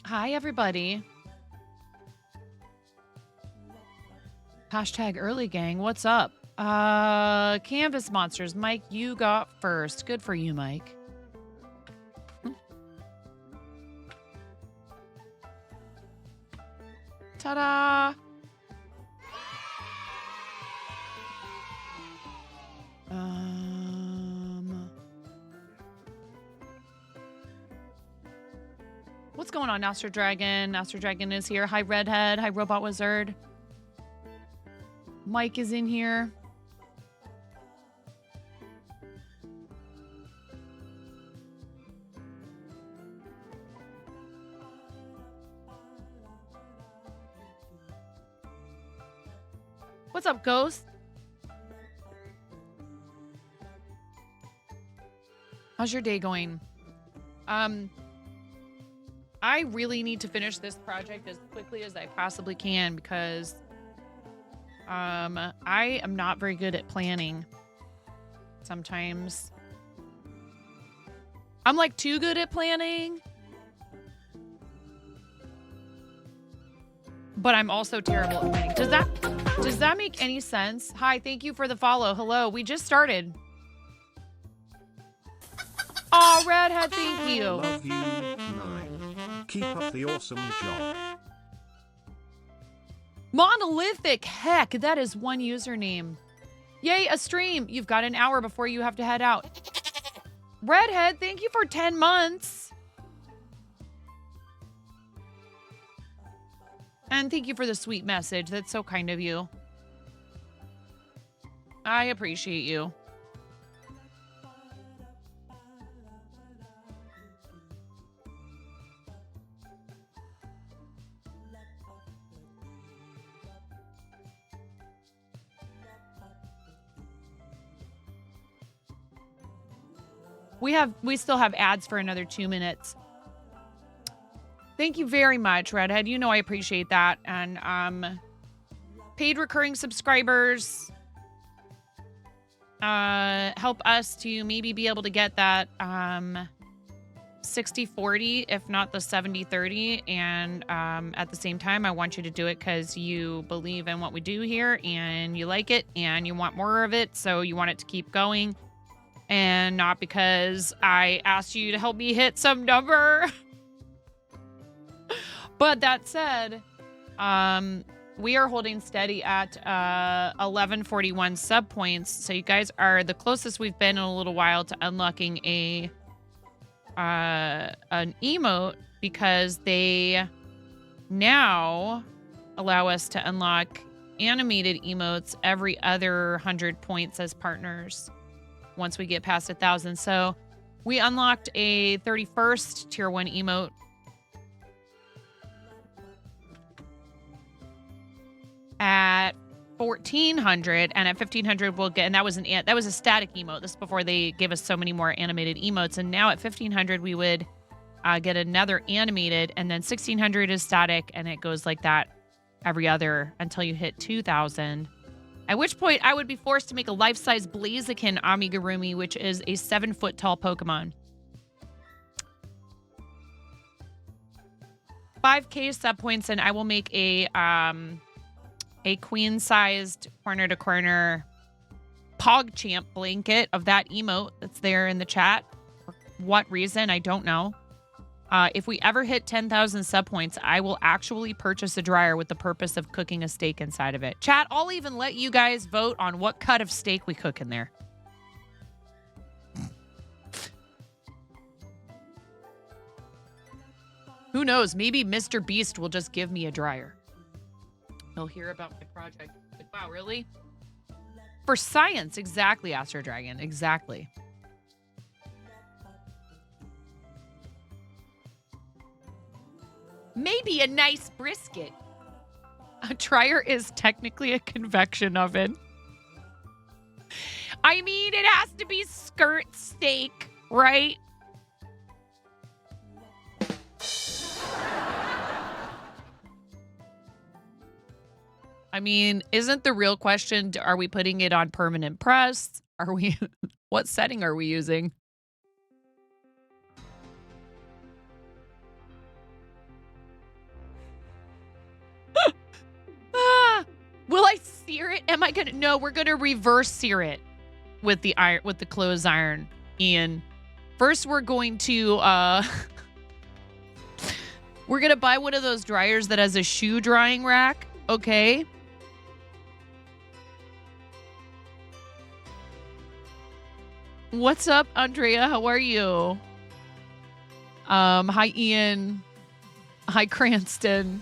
Hi, everybody. Hashtag early gang. What's up? Canvas monsters. Mike, you got first. Good for you, Mike. Ta-da! What's going on, Master Dragon? Master Dragon is here. Hi, Redhead. Hi, Robot Wizard. Mike is in here. What's up, Ghost? How's your day going? I really need to finish this project as quickly as I possibly can because I am not very good at planning. Sometimes I'm like too good at planning, but I'm also terrible at planning. Does that make any sense? Hi, thank you for the follow. Hello, we just started. Oh, Redhead, thank you. Love you, 9. Keep up the awesome job. Monolithic, heck, that is one username. Yay, a stream. You've got an hour before you have to head out. Redhead, thank you for 10 months. And thank you for the sweet message. That's so kind of you. I appreciate you. We still have ads for another 2 minutes. Thank you very much, Redhead. You know I appreciate that. And paid recurring subscribers help us to maybe be able to get that 60-40, if not the 70-30. And at the same time, I want you to do it because you believe in what we do here and you like it and you want more of it. So you want it to keep going. And not because I asked you to help me hit some number. But that said, we are holding steady at 1141 sub points. So you guys are the closest we've been in a little while to unlocking an emote, because they now allow us to unlock animated emotes every other 100 points as partners once we get past 1,000. So we unlocked a 31st tier 1 emote at 1,400, and at 1,500 we'll get, and that was a static emote. This is before they gave us so many more animated emotes, and now at 1,500 we would get another animated, and then 1,600 is static, and it goes like that every other until you hit 2,000. At which point, I would be forced to make a life-size Blaziken Amigurumi, which is a 7-foot-tall Pokemon. 5K sub points, and I will make a queen-sized corner-to-corner PogChamp blanket of that emote that's there in the chat. For what reason, I don't know. If we ever hit 10,000 sub points, I will actually purchase a dryer with the purpose of cooking a steak inside of it. Chat, I'll even let you guys vote on what cut of steak we cook in there. Who knows? Maybe Mr. Beast will just give me a dryer. He'll hear about my project. Like, wow, really? For science, exactly, Astro Dragon. Exactly. Maybe a nice brisket. A dryer is technically a convection oven. I mean, it has to be skirt steak, right? I mean, isn't the real question, are we putting it on permanent press? Are we, what setting are we using? sear it? Am I gonna? No, we're gonna reverse sear it with the iron, with the clothes iron, Ian. First, we're going to we're gonna buy one of those dryers that has a shoe drying rack. Okay. What's up, Andrea? How are you? Hi, Ian. Hi, Cranston.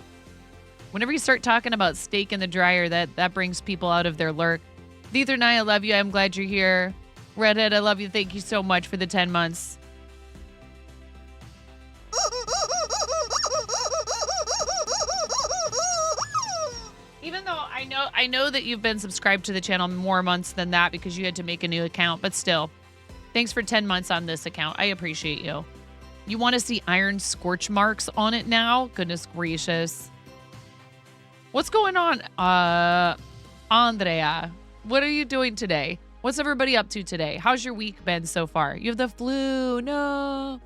Whenever you start talking about steak in the dryer, that brings people out of their lurk. Ether and I love you. I'm glad you're here. Redhead, I love you. Thank you so much for the 10 months. Even though I know that you've been subscribed to the channel more months than that because you had to make a new account, but still, thanks for 10 months on this account. I appreciate you. You want to see iron scorch marks on it now? Goodness gracious. What's going on? Andrea, what are you doing today? What's everybody up to today? How's your week been so far? You have the flu. No.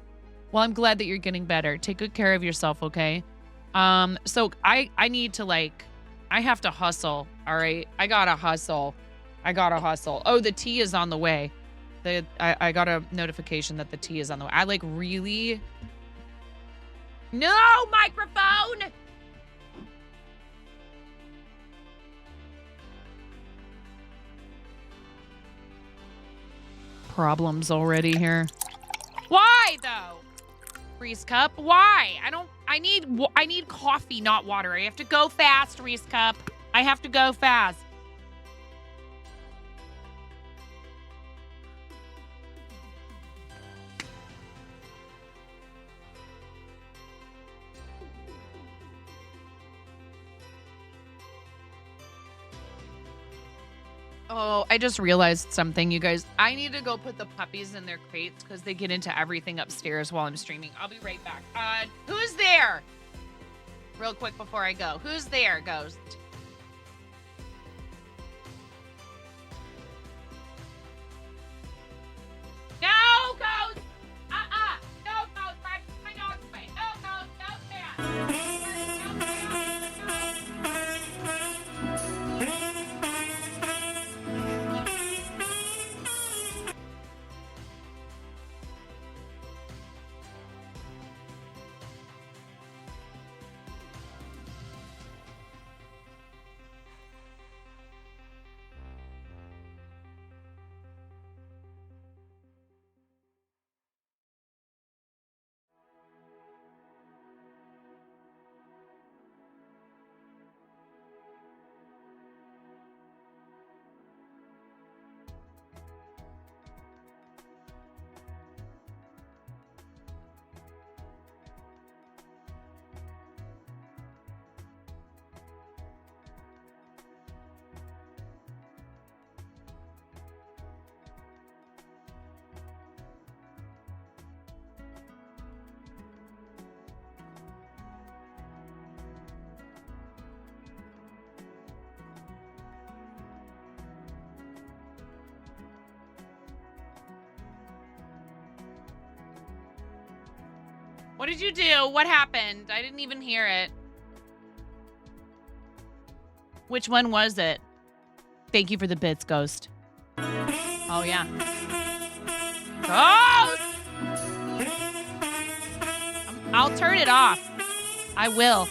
Well, I'm glad that you're getting better. Take good care of yourself, okay? So I need to I have to hustle, all right? I gotta hustle. Oh, the tea is on the way. I got a notification that the tea is on the way. I really... No, microphone! Problems already here. Why, though? Reese Cup, why? I need coffee, not water. I have to go fast, Reese Cup. I have to go fast. Oh, I just realized something, you guys. I need to go put the puppies in their crates because they get into everything upstairs while I'm streaming. I'll be right back. Who's there? Real quick before I go. Who's there, Ghost? No, Ghost! No, Ghost! My dog's away. No, Ghost! No, there! What did you do? What happened? I didn't even hear it. Which one was it? Thank you for the bits, Ghost. Oh, yeah. Ghost! I'll turn it off. I will.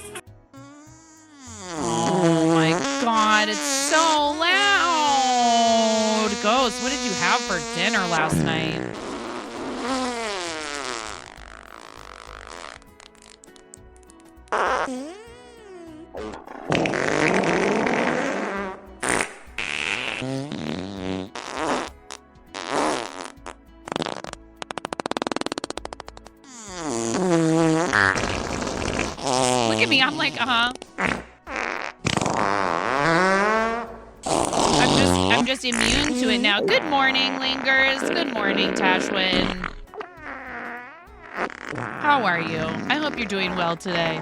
Oh, my God. It's so loud. Ghost, what did you have for dinner last night? Look at me. I'm like, I'm just immune to it now. Good morning, Lingers. Good morning, Tashwin. How are you? I hope you're doing well today.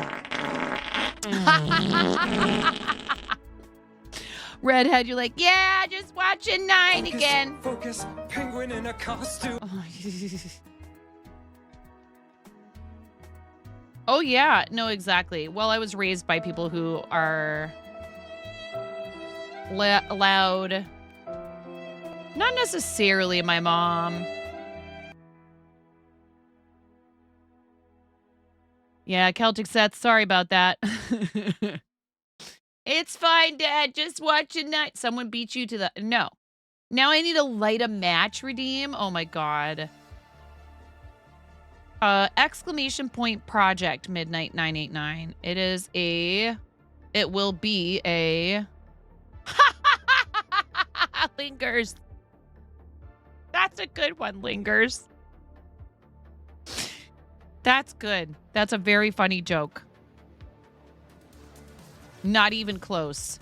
Redhead, you're like, yeah, just watching 9 again. Focus, penguin in a costume. Oh, yeah. No, exactly. Well, I was raised by people who are loud. Not necessarily my mom. Yeah, Celtic Seth, sorry about that. It's fine, Dad. Just watch a night. Someone beat you to the... No. Now I need to light a match redeem. Oh my God. Exclamation point project midnight 989. It will be a lingers. That's a good one, lingers. That's good. That's a very funny joke. Not even close.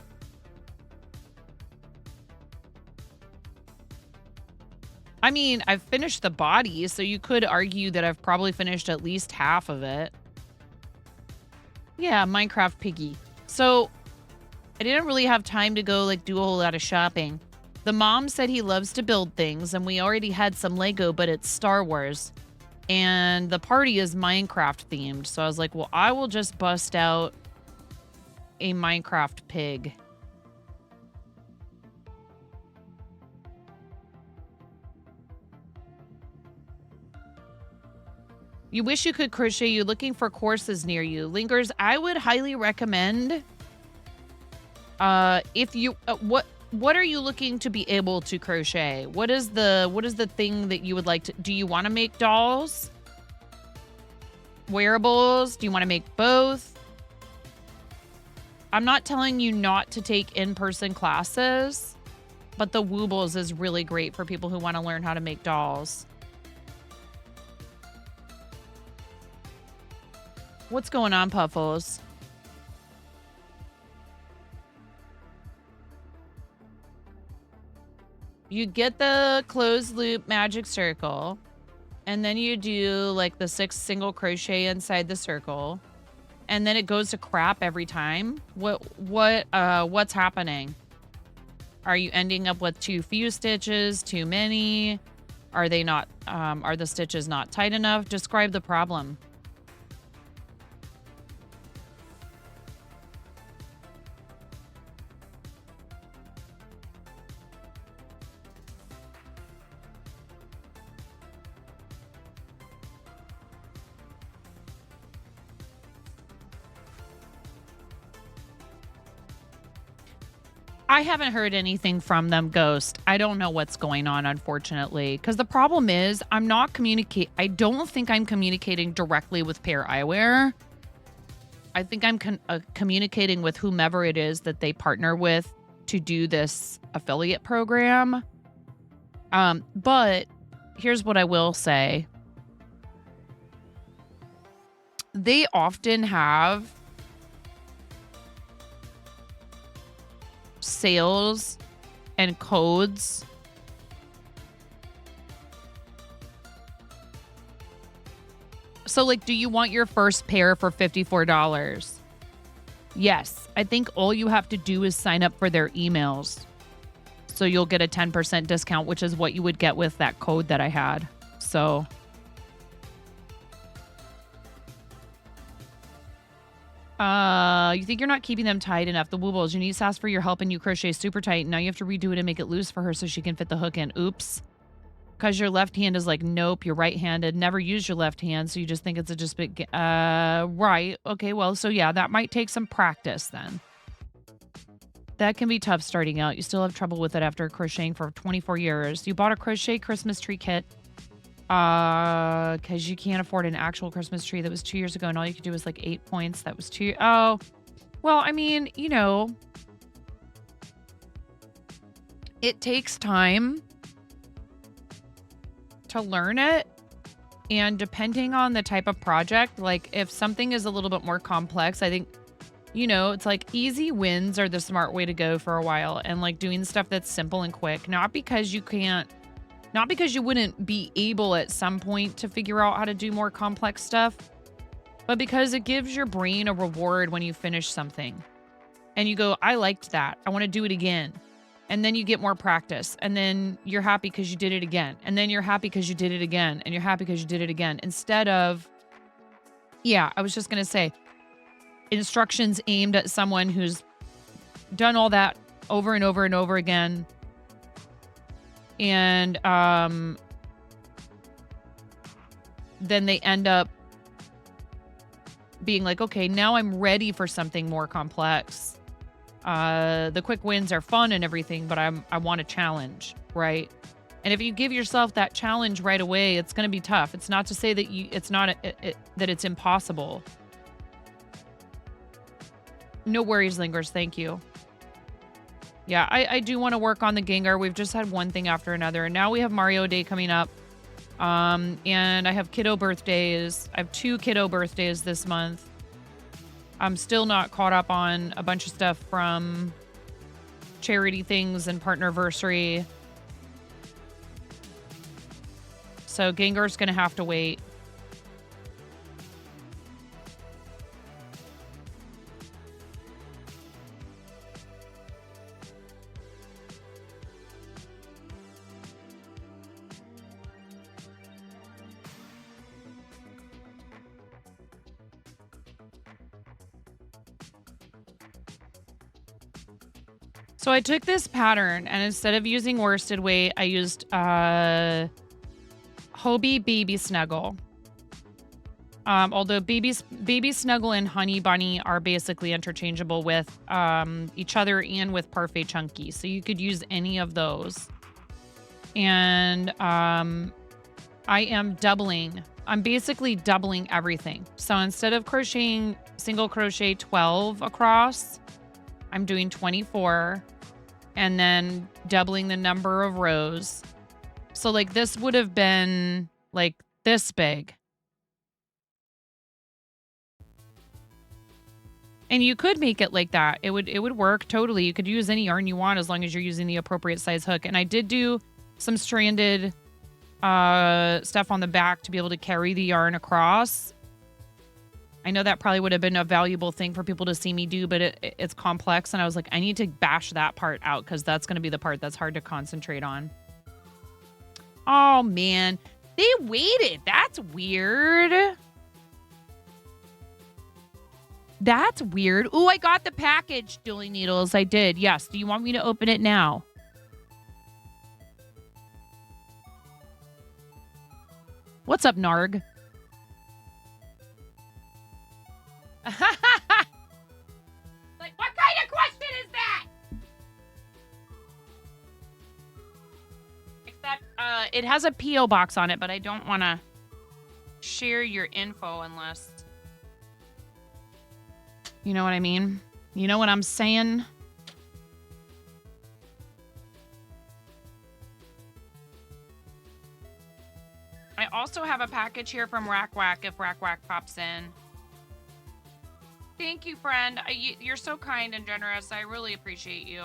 I mean, I've finished the body, so you could argue that I've probably finished at least half of it. Yeah, Minecraft Piggy. So, I didn't really have time to go, like, do a whole lot of shopping. The mom said he loves to build things, and we already had some Lego, but it's Star Wars. And the party is Minecraft themed. So I was like, well, I will just bust out a Minecraft pig. You wish you could crochet. You're looking for courses near you. Lingers, I would highly recommend. If you what are you looking to be able to crochet? What is the thing that you would like to... Do you want to make dolls? Wearables? Do you want to make both? I'm not telling you not to take in-person classes, but the Woobles is really great for people who want to learn how to make dolls. What's going on, Puffles? You get the closed loop magic circle, and then you do like the 6 single crochet inside the circle, and then it goes to crap every time. What's happening? Are you ending up with too few stitches, too many? Are they not, are the stitches not tight enough? Describe the problem. I haven't heard anything from them, Ghost. I don't know what's going on, unfortunately. Because the problem is, I don't think I'm communicating directly with Pair Eyewear. I think I'm communicating with whomever it is that they partner with to do this affiliate program. But here's what I will say. They often have sales and codes so like, do you want your first pair for $54? Yes, I think all you have to do is sign up for their emails, so you'll get a 10% discount, which is what you would get with that code that I had. So you think you're not keeping them tight enough. The Woobles, your niece asked for your help and you crochet super tight. Now you have to redo it and make it loose for her so she can fit the hook in. Oops. Because your left hand is like, nope, you're right-handed. Never use your left hand, so you just think it's a just big... right. Okay, well, so yeah, that might take some practice then. That can be tough starting out. You still have trouble with it after crocheting for 24 years. You bought a crochet Christmas tree kit because you can't afford an actual Christmas tree. That was 2 years ago, and all you could do was like 8 points. That was 2... Oh, well, I mean, you know, it takes time to learn it, and depending on the type of project, like if something is a little bit more complex, I think, you know, it's like easy wins are the smart way to go for a while, and like doing stuff that's simple and quick, not because you wouldn't be able at some point to figure out how to do more complex stuff, but because it gives your brain a reward when you finish something and you go, I liked that, I want to do it again. And then you get more practice, and then you're happy because you did it again. And then you're happy because you did it again, and you're happy because you did it again. Instead of, yeah, I was just going to say, instructions aimed at someone who's done all that over and over and over again. And then they end up being like, okay, now I'm ready for something more complex. The quick wins are fun and everything, but I want a challenge, right? And if you give yourself that challenge right away, it's going to be tough. It's not to say that that it's impossible. No worries, Lingers. Thank you. Yeah, I do want to work on the Gengar. We've just had one thing after another. And now we have Mario Day coming up. And I have kiddo birthdays. I have 2 kiddo birthdays this month. I'm still not caught up on a bunch of stuff from charity things and partnerversary. So Gengar's going to have to wait. So I took this pattern and instead of using worsted weight, I used Hobie Baby Snuggle. Although Baby Snuggle and Honey Bunny are basically interchangeable with each other and with Parfait Chunky. So you could use any of those. And I am doubling. I'm basically doubling everything. So instead of crocheting single crochet 12 across, I'm doing 24 and then doubling the number of rows. So like this would have been like this big. And you could make it like that. It would work totally. You could use any yarn you want as long as you're using the appropriate size hook. And I did do some stranded stuff on the back to be able to carry the yarn across. I know that probably would have been a valuable thing for people to see me do, but it's complex. And I was like, I need to bash that part out because that's going to be the part that's hard to concentrate on. Oh, man. They waited. That's weird. That's weird. Ooh, I got the package, Dueling Needles. I did. Yes. Do you want me to open it now? What's up, Narg? Like, what kind of question is that? Except, it has a P.O. box on it, but I don't want to share your info unless... You know what I mean? You know what I'm saying? I also have a package here from Rack Wack if Rack Wack pops in. Thank you, friend. You're so kind and generous. I really appreciate you.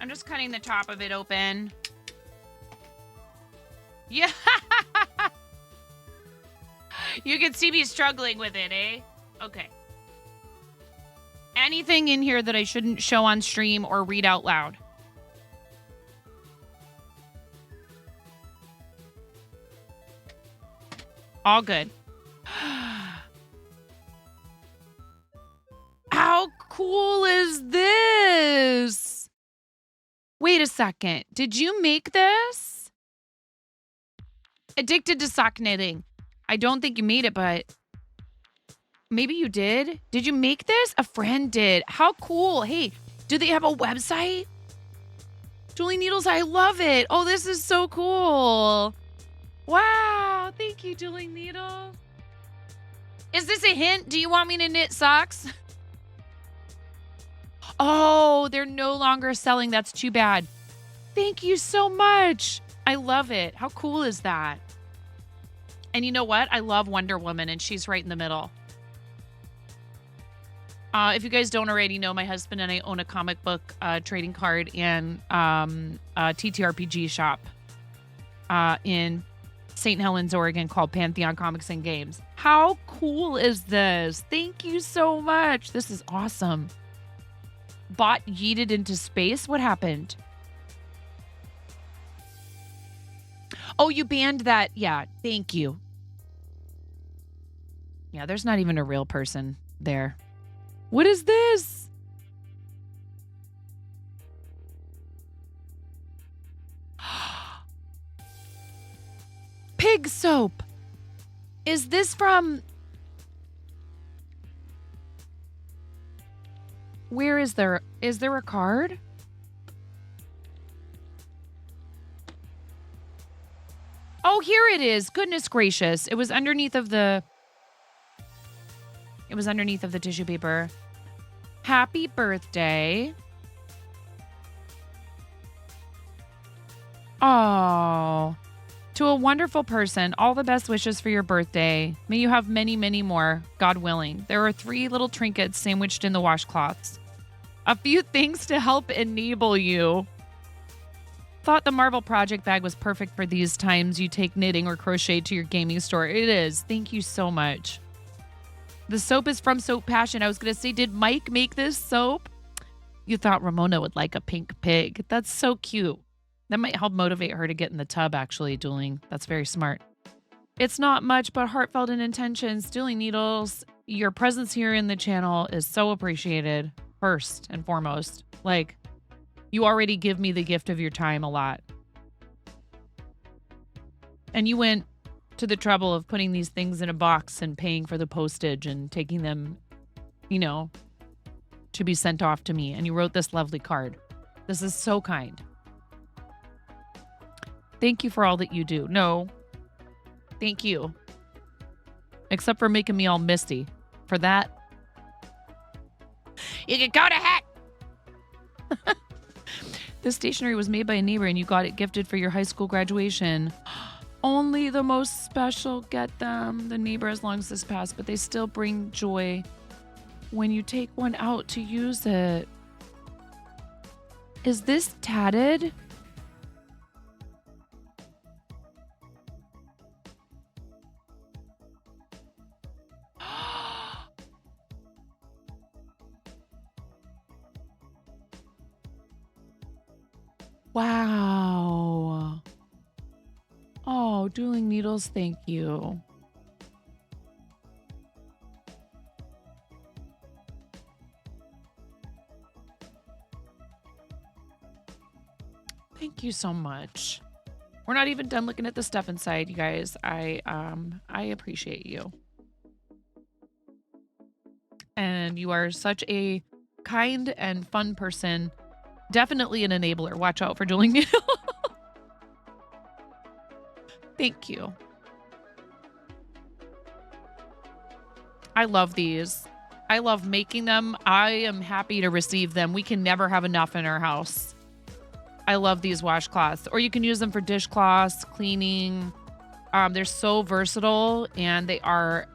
I'm just cutting the top of it open. Yeah. You can see me struggling with it, eh? Okay. Anything in here that I shouldn't show on stream or read out loud? All good. How cool is this? Wait a second. Did you make this? Addicted to sock knitting. I don't think you made it, but maybe you did. Did you make this? A friend did. How cool. Hey, do they have a website? Dueling Needles, I love it. Oh, this is so cool. Wow. Thank you, Dueling Needles. Is this a hint? Do you want me to knit socks? Oh, they're no longer selling. That's too bad. Thank you so much. I love it. How cool is that? And you know what? I love Wonder Woman, and she's right in the middle. If you guys don't already know, my husband and I own a comic book trading card and TTRPG shop in St. Helens, Oregon called Pantheon Comics and Games. How cool is this? Thank you so much. This is awesome. bot yeeted into space? What happened? Oh, you banned that. Yeah, thank you. Yeah, there's not even a real person there. What is this? Pig soap. Is this from... Where is there? Is there a card? Oh, here it is. Goodness gracious. It was underneath of the... It was underneath of the tissue paper. Happy birthday. Oh, to a wonderful person, all the best wishes for your birthday. May you have many, many more, God willing. There are 3 little trinkets sandwiched in the washcloths. A few things to help enable you. Thought the Marvel Project bag was perfect for these times you take knitting or crochet to your gaming store. It is. Thank you so much. The soap is from Soap Passion. I was going to say, did Mike make this soap? You thought Ramona would like a pink pig. That's so cute. That might help motivate her to get in the tub, actually, Dueling. That's very smart. It's not much, but heartfelt in intentions. Dueling Needles, your presence here in the channel is so appreciated, first and foremost. Like, you already give me the gift of your time a lot. And you went to the trouble of putting these things in a box and paying for the postage and taking them, you know, to be sent off to me. And you wrote this lovely card. This is so kind. Thank you for all that you do. No, thank you. Except for making me all misty. For that, you can go to heck. This stationery was made by a neighbor and you got it gifted for your high school graduation. Only the most special get them. The neighbor has long since passed, but they still bring joy when you take one out to use it. Is this tatted? Wow. Oh, Dueling Needles, thank you. Thank you so much. We're not even done looking at the stuff inside, you guys. I appreciate you. And you are such a kind and fun person. Definitely an enabler. Watch out for Dueling Needles. Thank you. I love these. I love making them. I am happy to receive them. We can never have enough in our house. I love these washcloths. Or you can use them for dishcloths, cleaning. They're so versatile and they are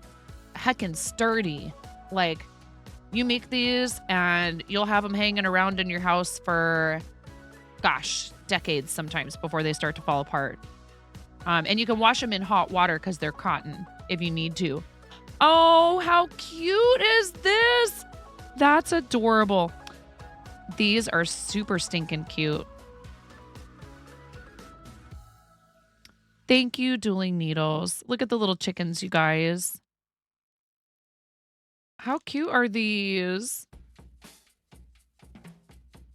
heckin' sturdy. Like, you make these and you'll have them hanging around in your house for, gosh, decades sometimes before they start to fall apart. And you can wash them in hot water because they're cotton if you need to. Oh, how cute is this? That's adorable. These are super stinking cute. Thank you, Dueling Needles. Look at the little chickens, you guys. How cute are these?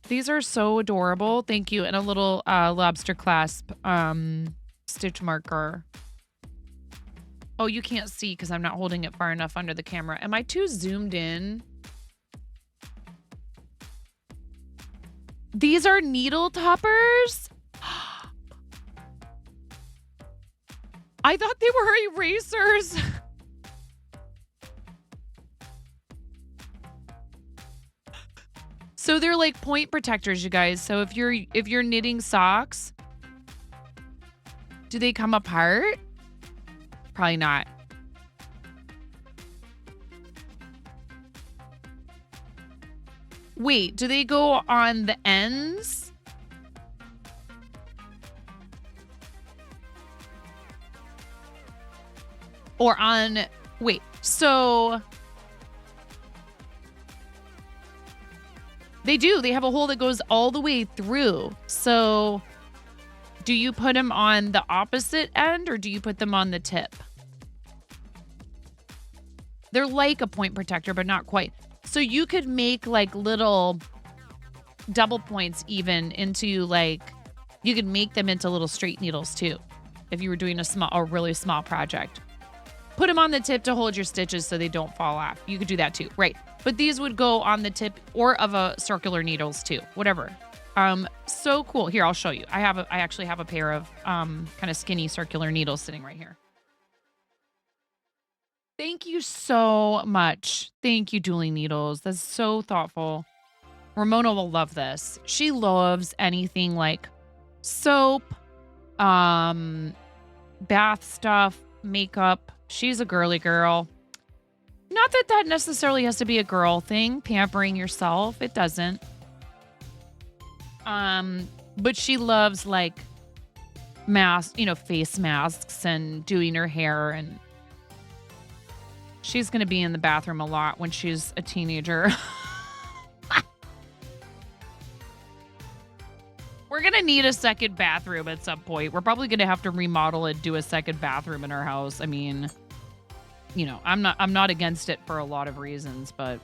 These are so adorable. Thank you. And a little lobster clasp stitch marker. Oh, you can't see because I'm not holding it far enough under the camera. Am I too zoomed in? These are needle toppers? I thought they were erasers. So they're like point protectors, you guys. So if you're knitting socks, do they come apart? Probably not. Wait, do they go on the ends? Or on, wait, so They do. They have a hole that goes all the way through. So do you put them on the opposite end or do you put them on the tip? They're like a point protector, but not quite. So you could make like little double points even into like, you could make them into little straight needles too. If you were doing a really small project. Put them on the tip to hold your stitches so they don't fall off. You could do that too, right? But these would go on the tip or of a circular needles too, whatever. So cool. Here, I'll show you. I actually have a pair of kind of skinny circular needles sitting right here. Thank you so much. Thank you, Dueling Needles. That's so thoughtful. Ramona will love this. She loves anything like soap, bath stuff, makeup. She's a girly girl. Not that that necessarily has to be a girl thing, pampering yourself. It doesn't. But she loves like face masks and doing her hair, and she's going to be in the bathroom a lot when she's a teenager. We're going to need a second bathroom at some point. We're probably going to have to remodel and do a second bathroom in our house. I mean, I'm not against it for a lot of reasons, but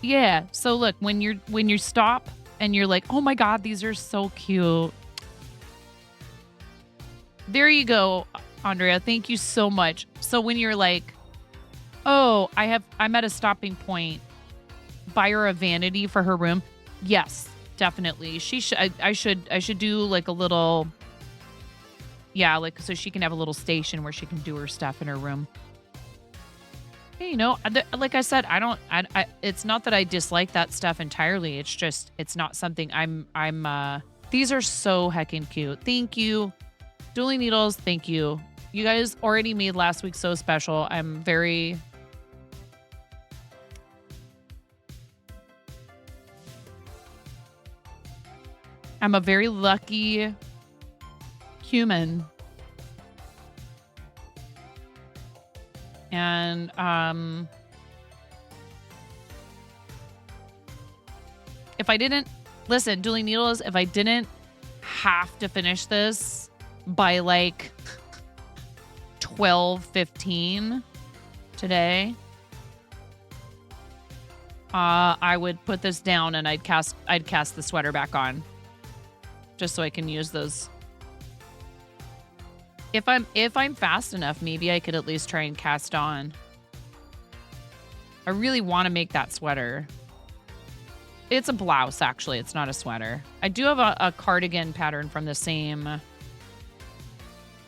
yeah. So look, when you stop and you're like, "Oh my God, these are so cute." There you go, Andrea. Thank you so much. So when you're like, "Oh, I'm at a stopping point," buy her a vanity for her room. Yes, definitely. I should do like a little, like so she can have a little station where she can do her stuff in her room. Hey, like I said, it's not that I dislike that stuff entirely. It's just, it's not something these are so heckin' cute. Thank you. Dueling Needles, thank you. You guys already made last week so special. I'm a very lucky human. And if I didn't listen, Dueling Needles, if I didn't have to finish this by like 12:15 today, I would put this down and I'd cast the sweater back on just so I can use those. If I'm fast enough, maybe I could at least try and cast on. I really want to make that sweater. It's a blouse, actually. It's not a sweater. I do have a cardigan pattern from the same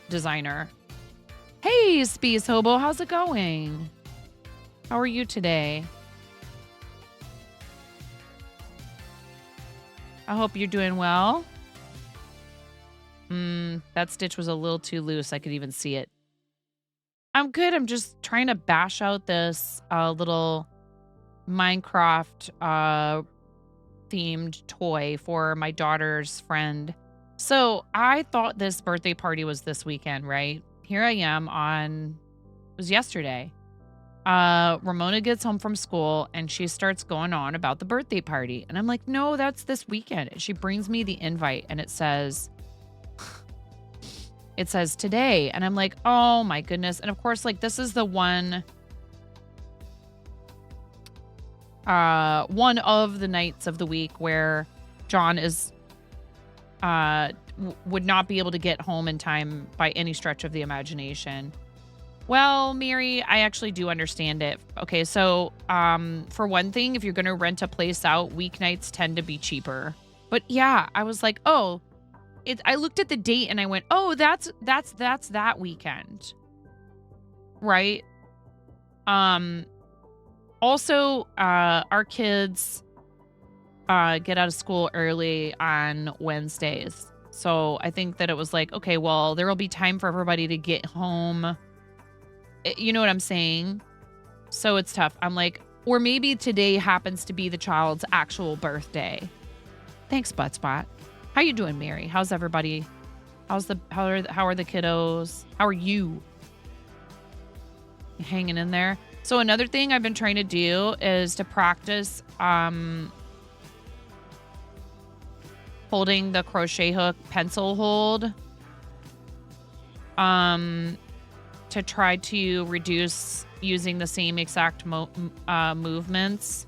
designer. Hey, Space Hobo, how's it going? How are you today? I hope you're doing well. That stitch was a little too loose. I could even see it. I'm good. I'm just trying to bash out this little Minecraft themed toy for my daughter's friend. So I thought this birthday party was this weekend, right? Here I am it was yesterday. Ramona gets home from school and she starts going on about the birthday party. And I'm like, no, that's this weekend. And she brings me the invite and it says today. And I'm like, oh my goodness. And of course, like this is the one of the nights of the week where John is would not be able to get home in time by any stretch of the imagination. Well, Mary, I actually do understand it. Okay, so for one thing, if you're going to rent a place out, weeknights tend to be cheaper. But yeah, I was like, oh, I looked at the date and I went, oh, that's that weekend. Right? Also, our kids get out of school early on Wednesdays. So I think that it was like, okay, well, there will be time for everybody to get home. You know what I'm saying? So it's tough. I'm like, or maybe today happens to be the child's actual birthday. Thanks, Buttspot. How you doing, Mary? How's everybody? How are the kiddos? How are you? You hanging in there? So another thing I've been trying to do is to practice holding the crochet hook pencil hold to try to reduce using the same exact movements.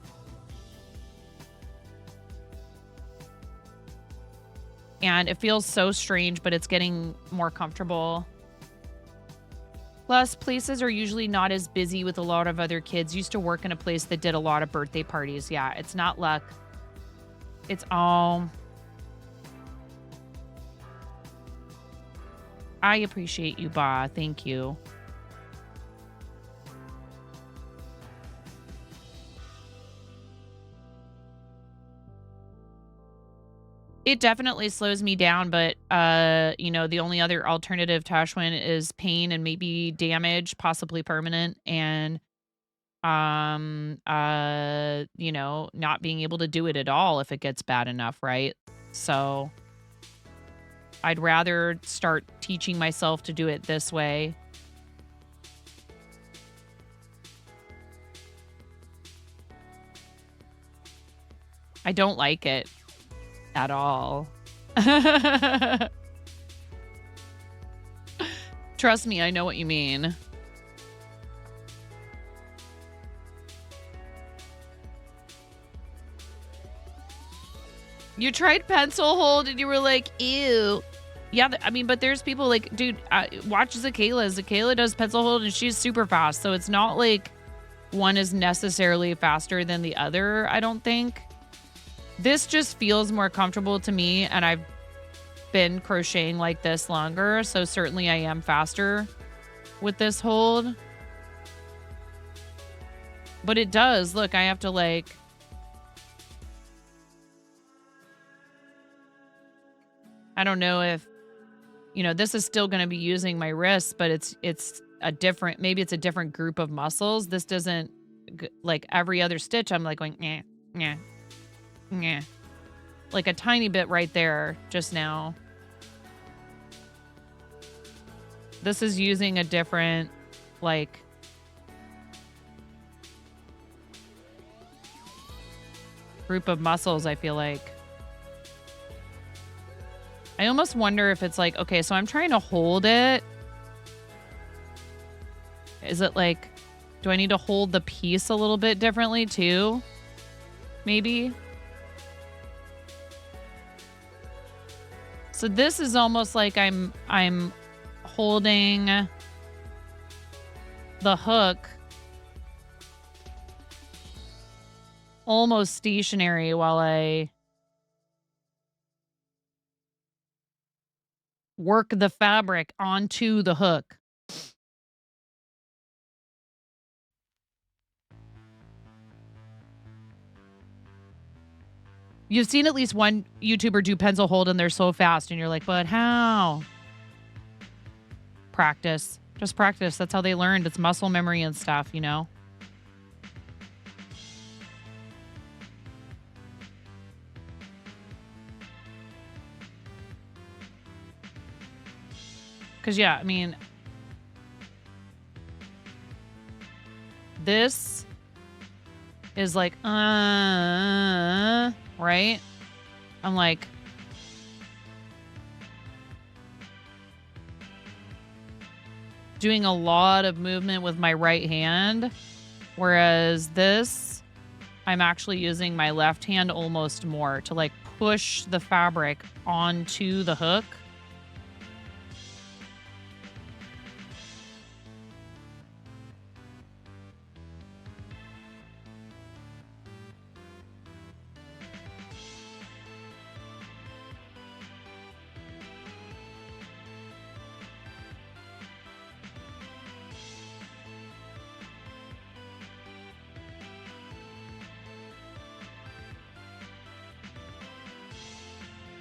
And it feels so strange, but it's getting more comfortable. Plus, places are usually not as busy with a lot of other kids. Used to work in a place that did a lot of birthday parties. Yeah, it's not luck. It's all... I appreciate you, Ba. Thank you. It definitely slows me down, but, you know, the only other alternative to Ashwin is pain and maybe damage, possibly permanent, and, you know, not being able to do it at all if it gets bad enough, right? So I'd rather start teaching myself to do it this way. I don't like it at all. Trust me, I know what you mean. You tried pencil hold and you were like, ew. Yeah, I mean, but there's people like, dude, watch Zakayla. Zakayla does pencil hold and she's super fast. So it's not like one is necessarily faster than the other, I don't think. This just feels more comfortable to me, and I've been crocheting like this longer, so certainly I am faster with this hold. But it does. Look, I have to like... I don't know if, you know, this is still going to be using my wrists, but it's a different, maybe it's a different group of muscles. This doesn't, like every other stitch, I'm like going, nyeh, nyeh, nyeh. Like a tiny bit right there just now. This is using a different, like, group of muscles, I feel like. I almost wonder if it's like, okay, so I'm trying to hold it. Is it like, do I need to hold the piece a little bit differently too? Maybe. So this is almost like I'm holding the hook almost stationary while I work the fabric onto the hook. You've seen at least one YouTuber do pencil hold and they're so fast and you're like, but how? Practice. Just practice. That's how they learned. It's muscle memory and stuff, you know? Because, yeah, I mean, this is like, right? I'm like, doing a lot of movement with my right hand, whereas this, I'm actually using my left hand almost more to like push the fabric onto the hook.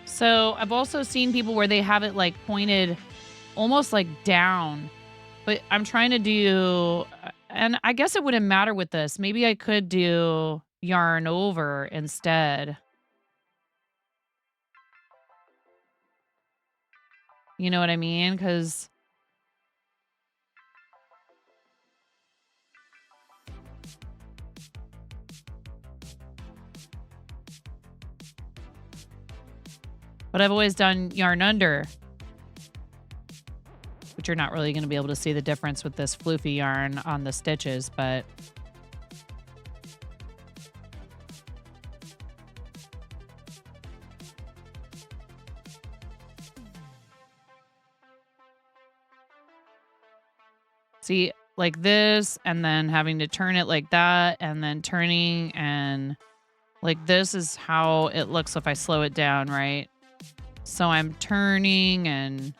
So I've also seen people where they have it like pointed almost like down, but I'm trying to do, and I guess it wouldn't matter with this. Maybe I could do yarn over instead. You know what I mean? Because But I've always done yarn under, which you're not really going to be able to see the difference with this floofy yarn on the stitches, but see, like this, and then having to turn it like that, and then turning, and like this is how it looks if I slow it down, right? So I'm turning, and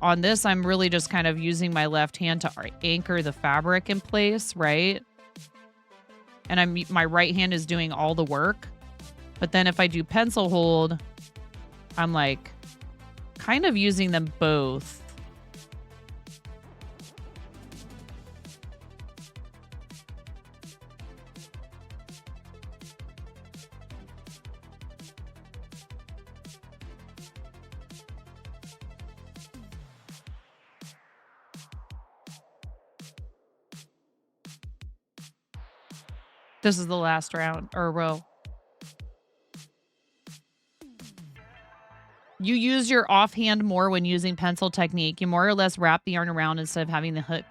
on this, I'm really just kind of using my left hand to anchor the fabric in place, right? And my right hand is doing all the work. But then if I do pencil hold, I'm like kind of using them both. This is the last round or row. You use your offhand more when using pencil technique. You more or less wrap the yarn around instead of having the hook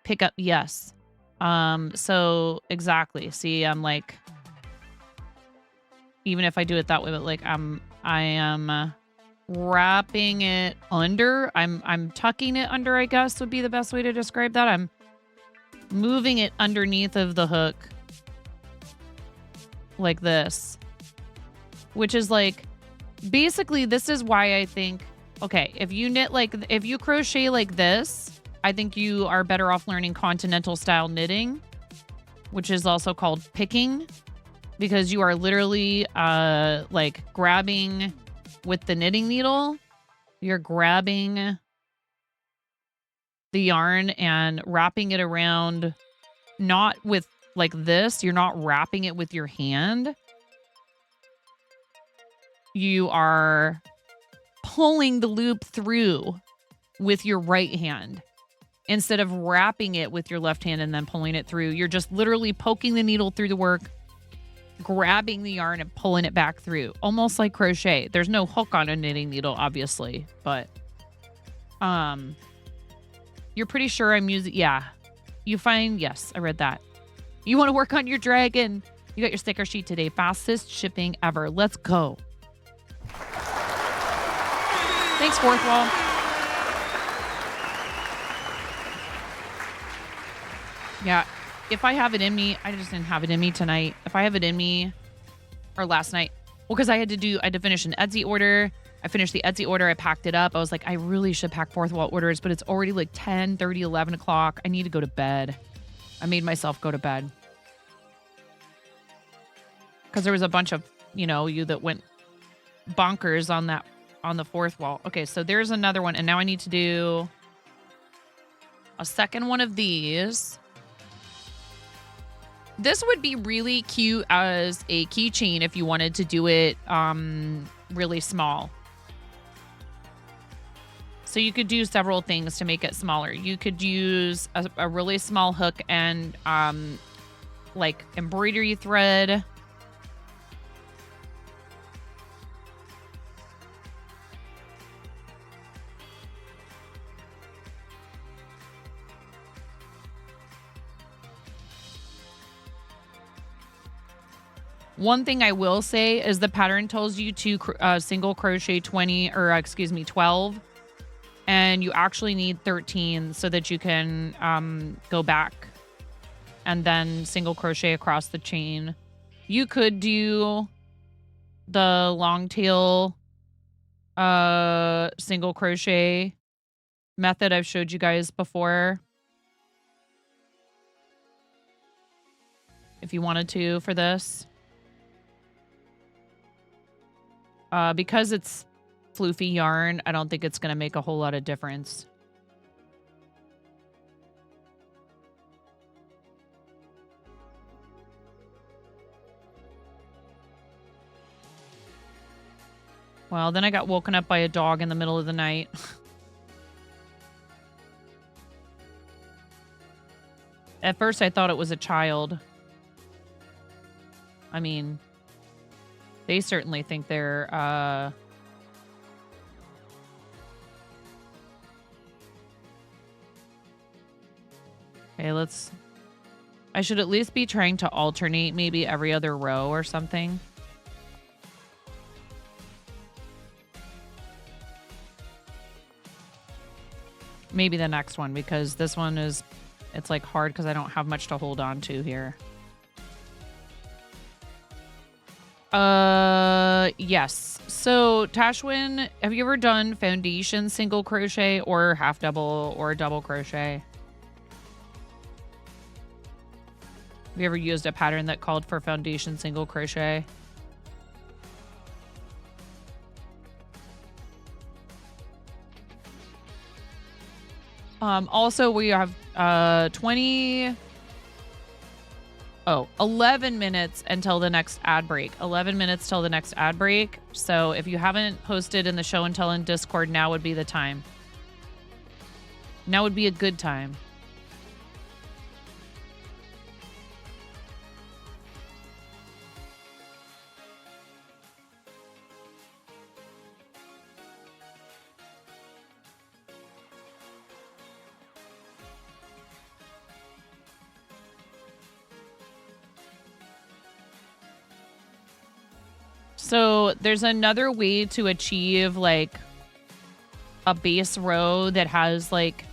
pick up. Yes. So exactly. See, I'm like, even if I do it that way, but like I am wrapping it under. I'm tucking it under, I guess would be the best way to describe that. I'm moving it underneath of the hook like this, which is like, basically this is why I think, okay, if you crochet like this, I think you are better off learning continental style knitting, which is also called picking, because you are literally like grabbing with the knitting needle, you're grabbing the yarn and wrapping it around, not with like this, you're not wrapping it with your hand. You are pulling the loop through with your right hand instead of wrapping it with your left hand and then pulling it through. You're just literally poking the needle through the work, grabbing the yarn and pulling it back through, almost like crochet. There's no hook on a knitting needle, obviously, but you're pretty sure I'm using, yeah. You find, yes, I read that. You want to work on your dragon. You got your sticker sheet today. Fastest shipping ever. Let's go. Thanks, Fourth Wall. Yeah, if I have it in me, I just didn't have it in me tonight. If I have it in me, or last night, well, because I had to finish an Etsy order. I finished the Etsy order. I packed it up. I was like, I really should pack Fourth Wall orders, but it's already like 10, 30, 11 o'clock. I need to go to bed. I made myself go to bed. Because there was a bunch of, you that went bonkers on the Fourth Wall. Okay, so there's another one. And now I need to do a second one of these. This would be really cute as a keychain if you wanted to do it really small. So you could do several things to make it smaller. You could use a really small hook and like embroidery thread. One thing I will say is the pattern tells you to single crochet 12, and you actually need 13 so that you can go back and then single crochet across the chain. You could do the long tail single crochet method I've showed you guys before, if you wanted to for this. Because it's floofy yarn, I don't think it's going to make a whole lot of difference. Well, then I got woken up by a dog in the middle of the night. At first, I thought it was a child. I mean, they certainly think they're Okay, I should at least be trying to alternate maybe every other row or something. Maybe the next one, because this one it's like hard because I don't have much to hold on to here. Yes. So Tashwin, have you ever done foundation single crochet or half double or double crochet? Have you ever used a pattern that called for foundation single crochet? Also we have 11 minutes until the next ad break. 11 minutes till the next ad break. So if you haven't posted in the show and tell in Discord, now would be the time. Now would be a good time. So there's another way to achieve like a base row that has like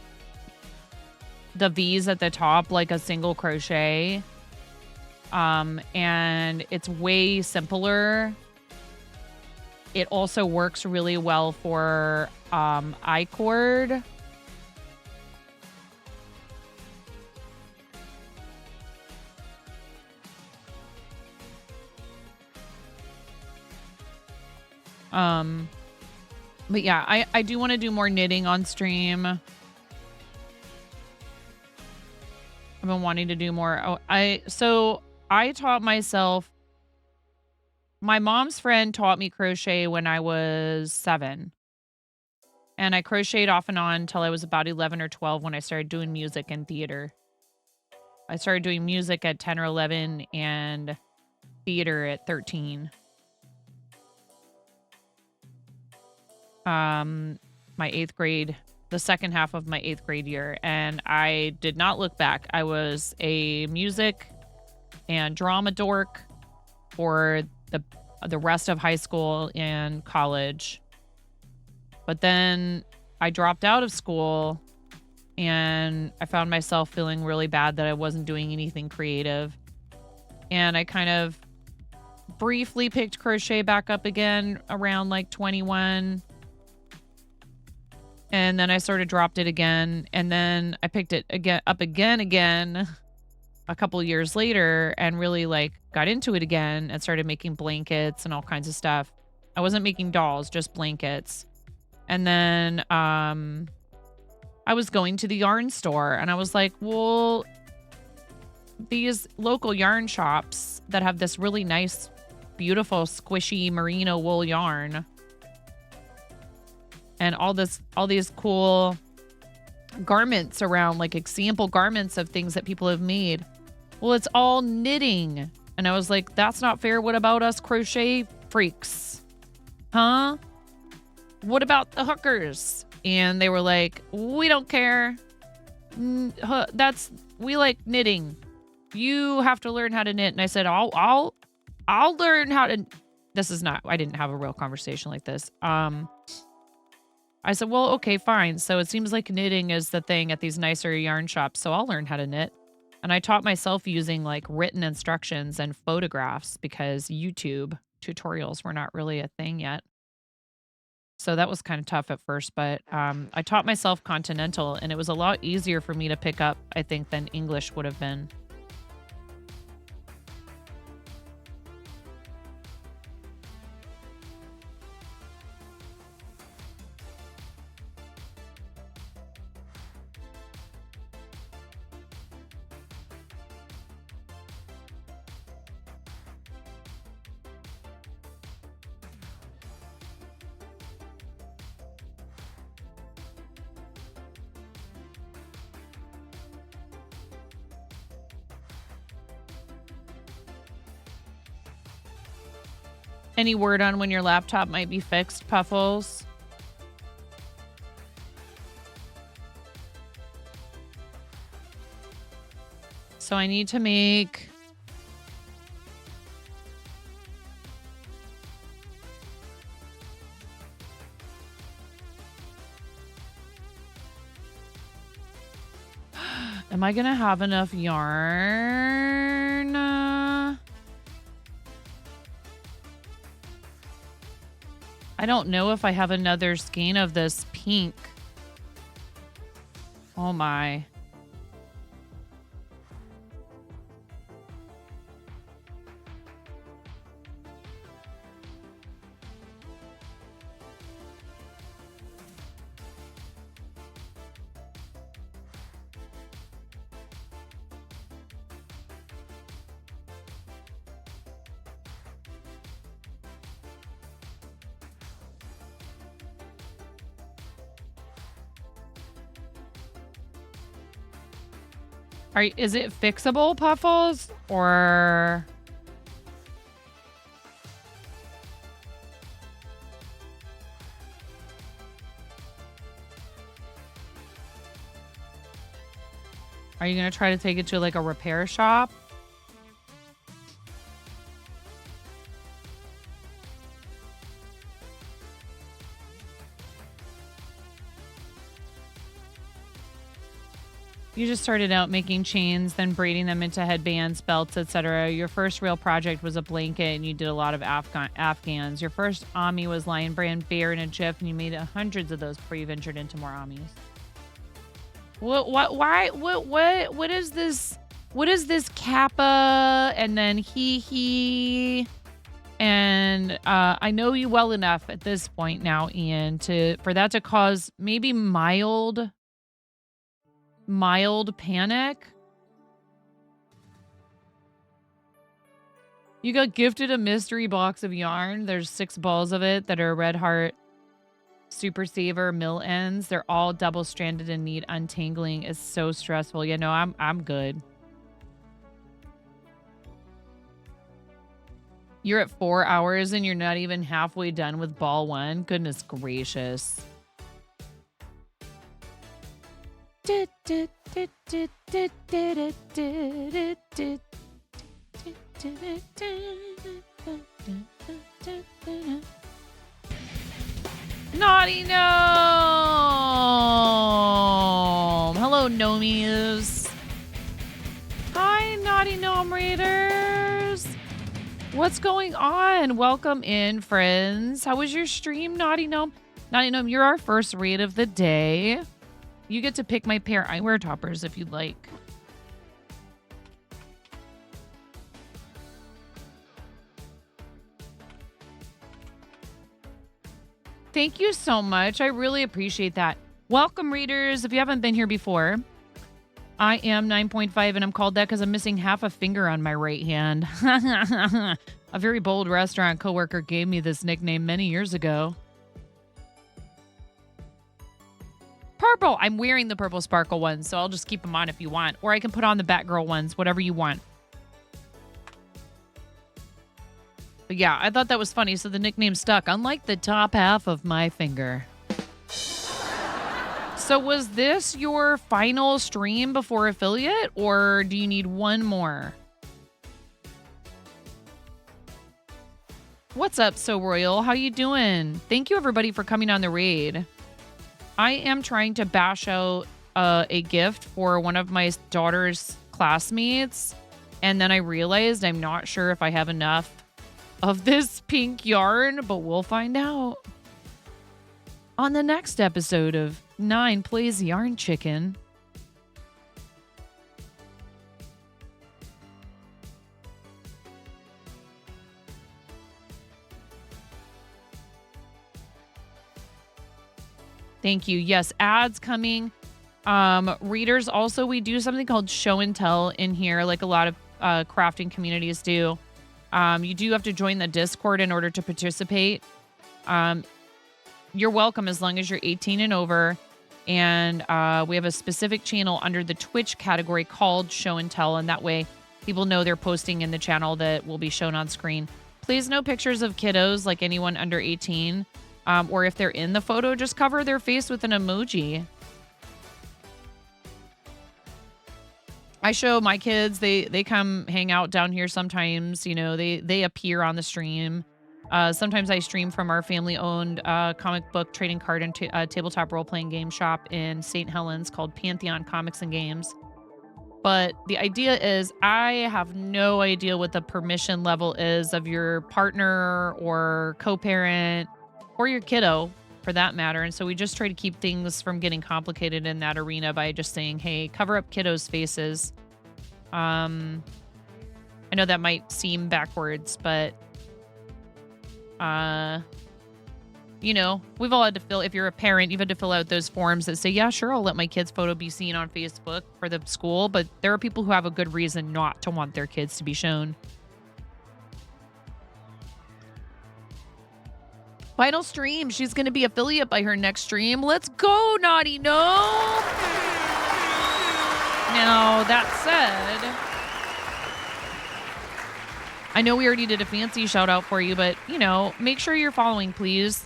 the V's at the top, like a single crochet. And it's way simpler. It also works really well for I-cord. But yeah, I do want to do more knitting on stream. I've been wanting to do more. So I taught myself. My mom's friend taught me crochet when I was 7. And I crocheted off and on until I was about 11 or 12 when I started doing music and theater. I started doing music at 10 or 11 and theater at 13. My 8th grade, the second half of my 8th grade year, and I did not look back. I was a music and drama dork for the rest of high school and college. But then I dropped out of school and I found myself feeling really bad that I wasn't doing anything creative. And I kind of briefly picked crochet back up again around like 21. And then I sort of dropped it again. And then I picked it up again a couple years later and really like got into it again and started making blankets and all kinds of stuff. I wasn't making dolls, just blankets. And then I was going to the yarn store and I was like, well, these local yarn shops that have this really nice, beautiful, squishy merino wool yarn and all these cool garments around, like example garments of things that people have made. Well, it's all knitting. And I was like, that's not fair. What about us crochet freaks? Huh? What about the hookers? And they were like, we don't care. We like knitting. You have to learn how to knit. And I said, I'll learn how to. I didn't have a real conversation like this. I said, well, okay, fine. So it seems like knitting is the thing at these nicer yarn shops. So I'll learn how to knit. And I taught myself using like written instructions and photographs because YouTube tutorials were not really a thing yet. So that was kind of tough at first, but I taught myself Continental and it was a lot easier for me to pick up, I think, than English would have been. Any word on when your laptop might be fixed, Puffles? So I need to make... Am I going to have enough yarn? I don't know if I have another skein of this pink. Oh my. Is it fixable, Puffles? Or... Are you going to try to take it to like a repair shop? You just started out making chains, then braiding them into headbands, belts, etc. Your first real project was a blanket, and you did a lot of Afghans. Your first Ami was Lion Brand Bear in a GIF, and you made hundreds of those before you ventured into more Amis. What is this? What is this Kappa and then he? And I know you well enough at this point now, Ian, for that to cause maybe mild panic. You got gifted a mystery box of yarn. There's 6 balls of it that are Red Heart Super Saver mill ends. They're all double stranded and need untangling. It's so stressful. Yeah, no, I'm good. You're at 4 hours and you're not even halfway done with ball 1. Goodness gracious. Naughty Gnome! Hello, Gnomies. Hi, Naughty Gnome Raiders. What's going on? Welcome in, friends. How was your stream, Naughty Gnome? Naughty Gnome, you're our first raid of the day. You get to pick my pair eyewear toppers if you'd like. Thank you so much. I really appreciate that. Welcome, readers. If you haven't been here before, I am 9.5, and I'm called that because I'm missing half a finger on my right hand. A very bold restaurant coworker gave me this nickname many years ago. Purple. I'm wearing the purple sparkle ones, so I'll just keep them on if you want. Or I can put on the Batgirl ones, whatever you want. But yeah, I thought that was funny, so the nickname stuck, unlike the top half of my finger. So was this your final stream before affiliate, or do you need one more? What's up, So Royal? How you doing? Thank you, everybody, for coming on the raid. I am trying to bash out a gift for one of my daughter's classmates, and then I realized I'm not sure if I have enough of this pink yarn, but we'll find out on the next episode of 9 Plays Yarn Chicken. Thank you. Yes, ads coming. Readers, also, we do something called show and tell in here, like a lot of crafting communities do. You do have to join the Discord in order to participate. You're welcome as long as you're 18 and over. And we have a specific channel under the Twitch category called Show and Tell. And that way people know they're posting in the channel that will be shown on screen. Please no pictures of kiddos, like anyone under 18. Or if they're in the photo, just cover their face with an emoji. I show my kids, they come hang out down here sometimes, you know, they appear on the stream. Sometimes I stream from our family-owned comic book trading card and tabletop role-playing game shop in St. Helens called Pantheon Comics and Games. But the idea is I have no idea what the permission level is of your partner or co-parent or your kiddo for that matter. And so we just try to keep things from getting complicated in that arena by just saying, hey, cover up kiddos' faces. I know that might seem backwards, but you know, we've all had to fill, if you're a parent, you've had to fill out those forms that say, yeah, sure, I'll let my kid's photo be seen on Facebook for the school. But there are people who have a good reason not to want their kids to be shown. Final stream. She's going to be affiliate by her next stream. Let's go, Naughty No. Now, that said, I know we already did a fancy shout out for you, but, you know, make sure you're following, please.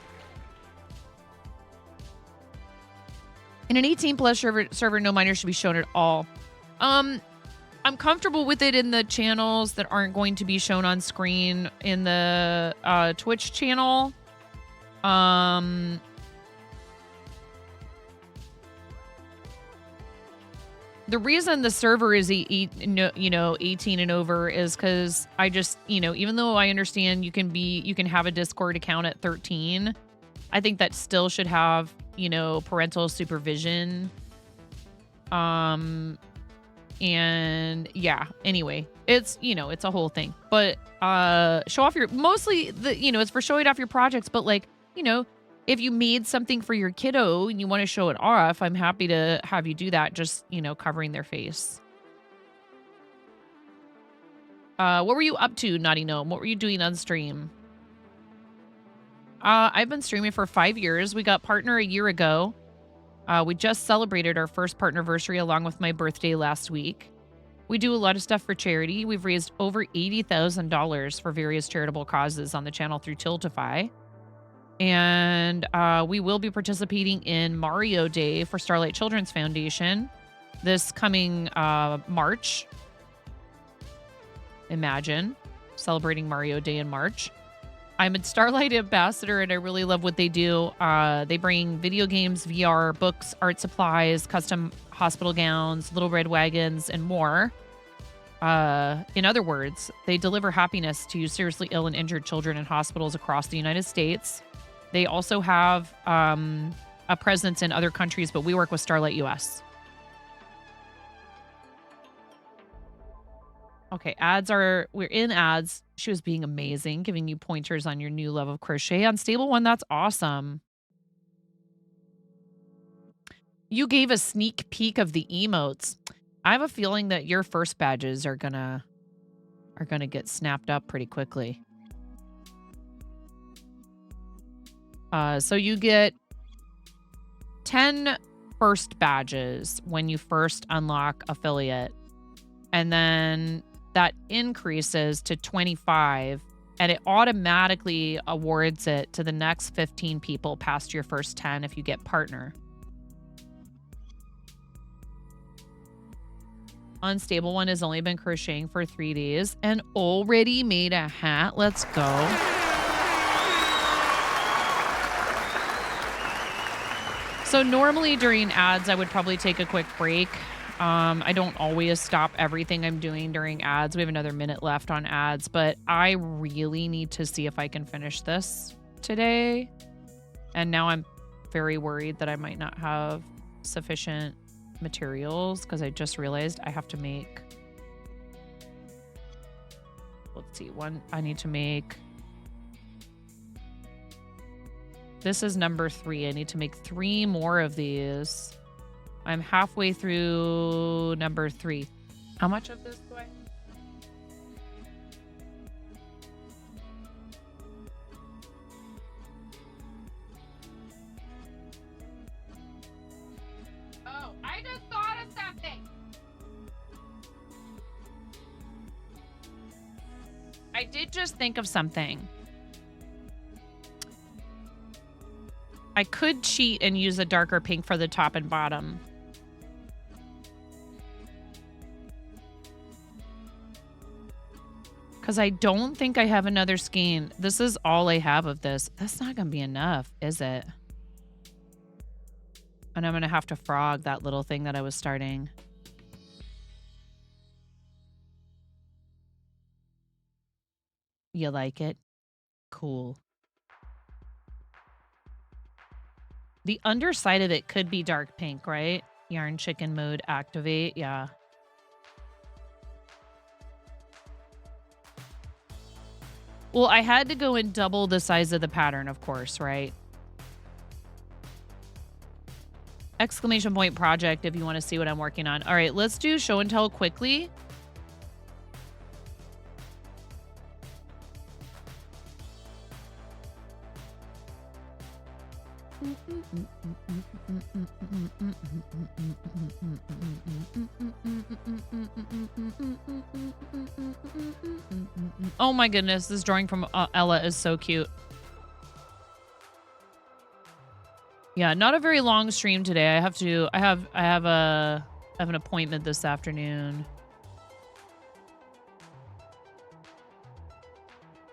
In an 18-plus server, no minors should be shown at all. I'm comfortable with it in the channels that aren't going to be shown on screen in the Twitch channel. The reason the server is 18 and over is because I just, you know, even though I understand you can have a Discord account at 13, I think that still should have, you know, parental supervision. And yeah, anyway, it's, you know, it's a whole thing. But show off your, mostly the, you know, it's for showing off your projects, but like, you know, if you made something for your kiddo and you want to show it off, I'm happy to have you do that. Just, you know, covering their face. What were you up to, Naughty Gnome? What were you doing on stream? I've been streaming for 5 years. We got partner a year ago. We just celebrated our first partnerversary along with my birthday last week. We do a lot of stuff for charity. We've raised over $80,000 for various charitable causes on the channel through Tiltify. And we will be participating in Mario Day for Starlight Children's Foundation this coming March. Imagine celebrating Mario Day in March. I'm a Starlight ambassador, and I really love what they do. They bring video games, VR, books, art supplies, custom hospital gowns, little red wagons, and more. In other words, they deliver happiness to seriously ill and injured children in hospitals across the United States. They also have a presence in other countries, but we work with Starlight US. Okay, we're in ads. She was being amazing, giving you pointers on your new love of crochet. Unstable one, that's awesome. You gave a sneak peek of the emotes. I have a feeling that your first badges are gonna get snapped up pretty quickly. So you get 10 first badges when you first unlock affiliate, and then that increases to 25, and it automatically awards it to the next 15 people past your first 10 if you get partner. Unstable one has only been crocheting for 3 days and already made a hat. Let's go. So normally during ads, I would probably take a quick break. I don't always stop everything I'm doing during ads. We have another minute left on ads, but I really need to see if I can finish this today. And now I'm very worried that I might not have sufficient materials because I just realized I have to make, let's see, I need to make, this is number 3. I need to make 3 more of these. I'm halfway through number 3. How much of this do I? Oh, I just thought of something. I did just think of something. I could cheat and use a darker pink for the top and bottom. Because I don't think I have another skein. This is all I have of this. That's not going to be enough, is it? And I'm going to have to frog that little thing that I was starting. You like it? Cool. The underside of it could be dark pink, right? Yarn chicken mode activate. Yeah. Well, I had to go and double the size of the pattern, of course, right? Exclamation point project if you want to see what I'm working on. All right, let's do show and tell quickly. Oh my goodness, this drawing from Ella is so cute. Yeah, not a very long stream today. I have an appointment this afternoon.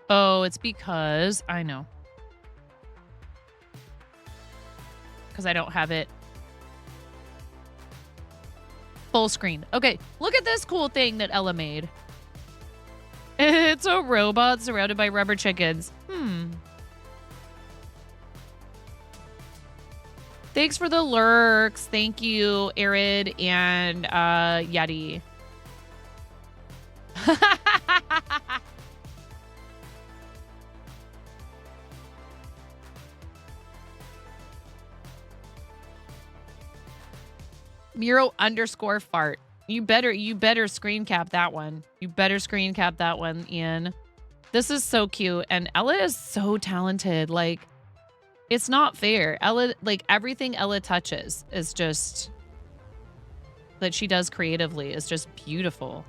Oh, it's because I know. Because I don't have it full screen. Okay, look at this cool thing that Ella made. It's a robot surrounded by rubber chickens. Thanks for the lurks. Thank you, Arid and Yeti. Miro underscore fart. You better screen cap that one. You better screen cap that one, Ian. This is so cute. And Ella is so talented. Like, it's not fair. Ella, like, everything Ella touches is just, that she does creatively is just beautiful.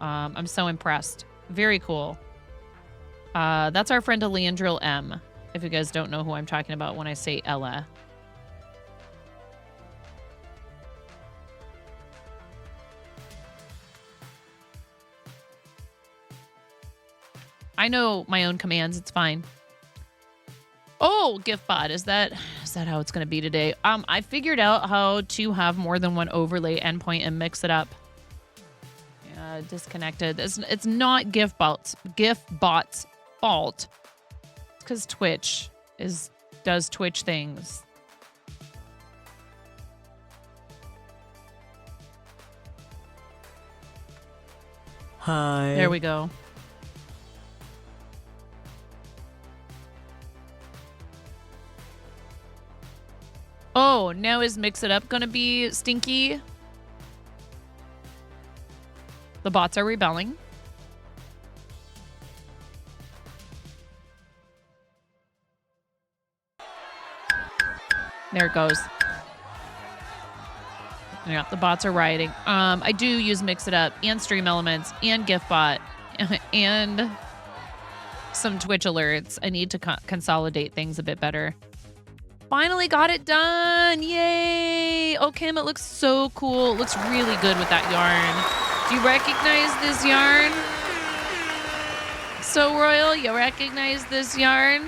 I'm so impressed. Very cool. That's our friend Leandril M. If you guys don't know who I'm talking about when I say Ella. I know my own commands. It's fine. Oh, gift bot. Is that how it's going to be today? I figured out how to have more than one overlay endpoint and mix it up. Yeah, disconnected. It's not gift bot's fault. It's because Twitch does Twitch things. Hi. There we go. Oh, now is Mix It Up gonna be stinky? The bots are rebelling. There it goes. Yeah, the bots are rioting. I do use Mix It Up and Stream Elements and GiftBot and some Twitch alerts. I need to consolidate things a bit better. Finally got it done. Yay. Oh, Kim, it looks so cool. It looks really good with that yarn. Do you recognize this yarn? So Royal, you recognize this yarn?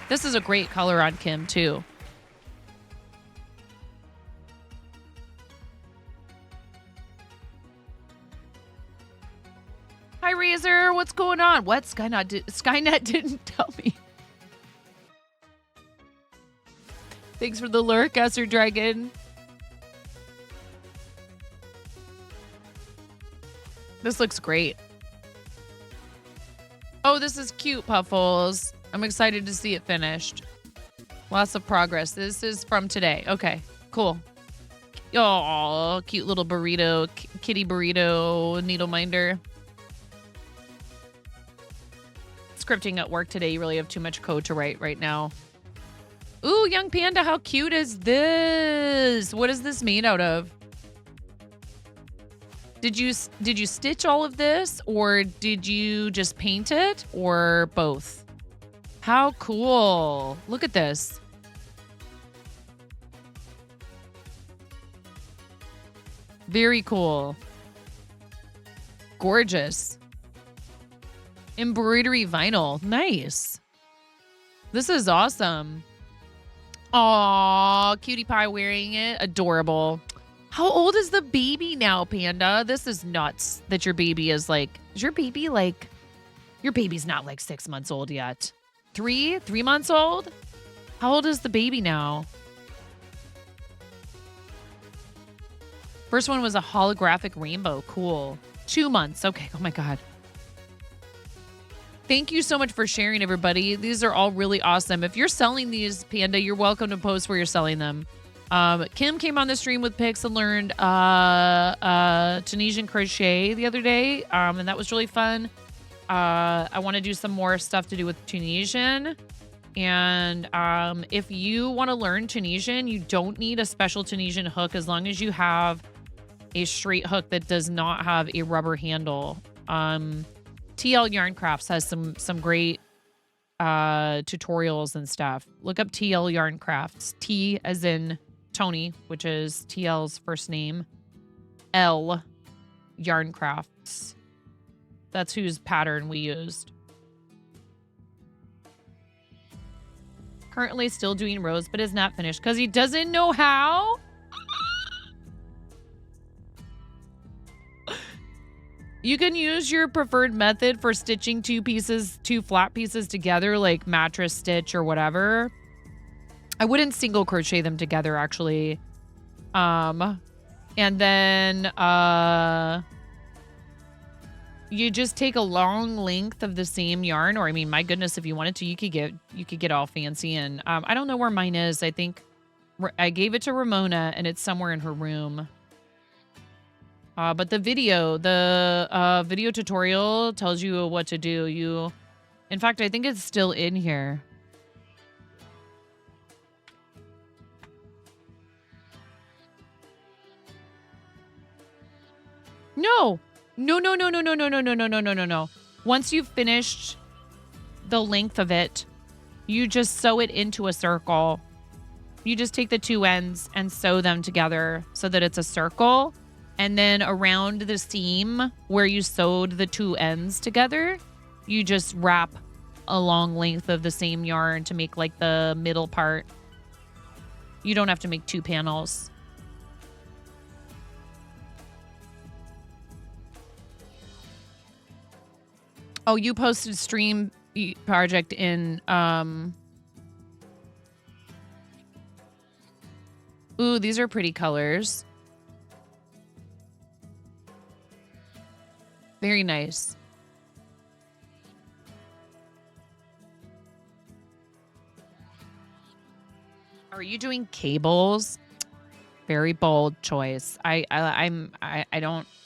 This is a great color on Kim, too. Hi, Razor. What's going on? What? Skynet didn't tell me. Thanks for the lurk, Esser Dragon. This looks great. Oh, this is cute, Puffles. I'm excited to see it finished. Lots of progress. This is from today. Okay, cool. Oh, cute little burrito, kitty burrito, needle minder. Scripting at work today. You really have too much code to write right now. Ooh, young panda, how cute is this? What is this made out of? Did you stitch all of this, or did you just paint it, or both? How cool. Look at this. Very cool. Gorgeous. Embroidery vinyl. Nice. This is awesome. Aw, cutie pie wearing it. Adorable. How old is the baby now, Panda? This is nuts that your baby is like, is your baby like, your baby's not like 6 months old yet. 3 months old? How old is the baby now? First one was a holographic rainbow. Cool. 2 months. Okay. Oh my God. Thank you so much for sharing, everybody. These are all really awesome. If you're selling these, Panda, you're welcome to post where you're selling them. Kim came on the stream with pics and learned Tunisian crochet the other day, and that was really fun. I want to do some more stuff to do with Tunisian. And if you want to learn Tunisian, you don't need a special Tunisian hook as long as you have a straight hook that does not have a rubber handle. TL Yarn Crafts has some great tutorials and stuff. Look up TL Yarn Crafts. T as in Tony, which is TL's first name. L Yarn Crafts. That's whose pattern we used. Currently still doing rows, but is not finished because he doesn't know how. You can use your preferred method for stitching two flat pieces together, like mattress stitch or whatever. I wouldn't single crochet them together, actually. And then you just take a long length of the same yarn, or I mean, my goodness, if you wanted to, you could get all fancy. And I don't know where mine is. I think I gave it to Ramona, and it's somewhere in her room. But the video tutorial tells you what to do. In fact, I think it's still in here. No. Once you've finished the length of it, you just sew it into a circle. You just take the two ends and sew them together so that it's a circle. And then around the seam where you sewed the two ends together, you just wrap a long length of the same yarn to make like the middle part. You don't have to make two panels. Oh, you posted stream project in, ooh, these are pretty colors. Very nice. Are you doing cables? Very bold choice. I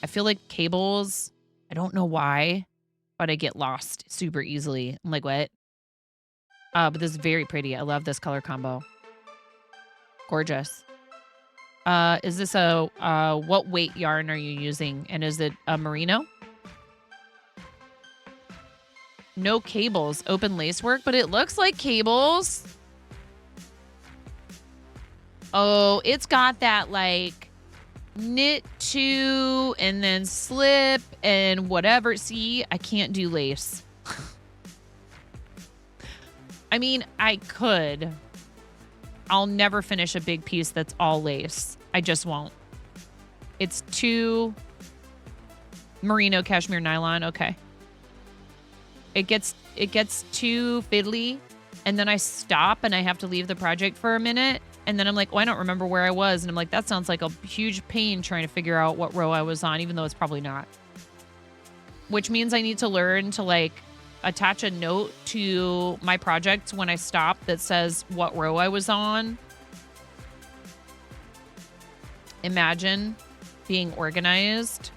feel like cables, I don't know why, but I get lost super easily. I'm like, what? But this is very pretty. I love this color combo. Gorgeous. Is this what weight yarn are you using? And is it a merino? No cables, open lace work, but it looks like cables. Oh, it's got that like knit to and then slip and whatever. See, I can't do lace. I mean, I could. I'll never finish a big piece that's all lace. I just won't. It's too merino, cashmere, nylon. Okay. It gets too fiddly, and then I stop and I have to leave the project for a minute, and then I'm like, oh, I don't remember where I was, and I'm like, that sounds like a huge pain trying to figure out what row I was on, even though it's probably not. Which means I need to learn to like attach a note to my project when I stop that says what row I was on. Imagine being organized.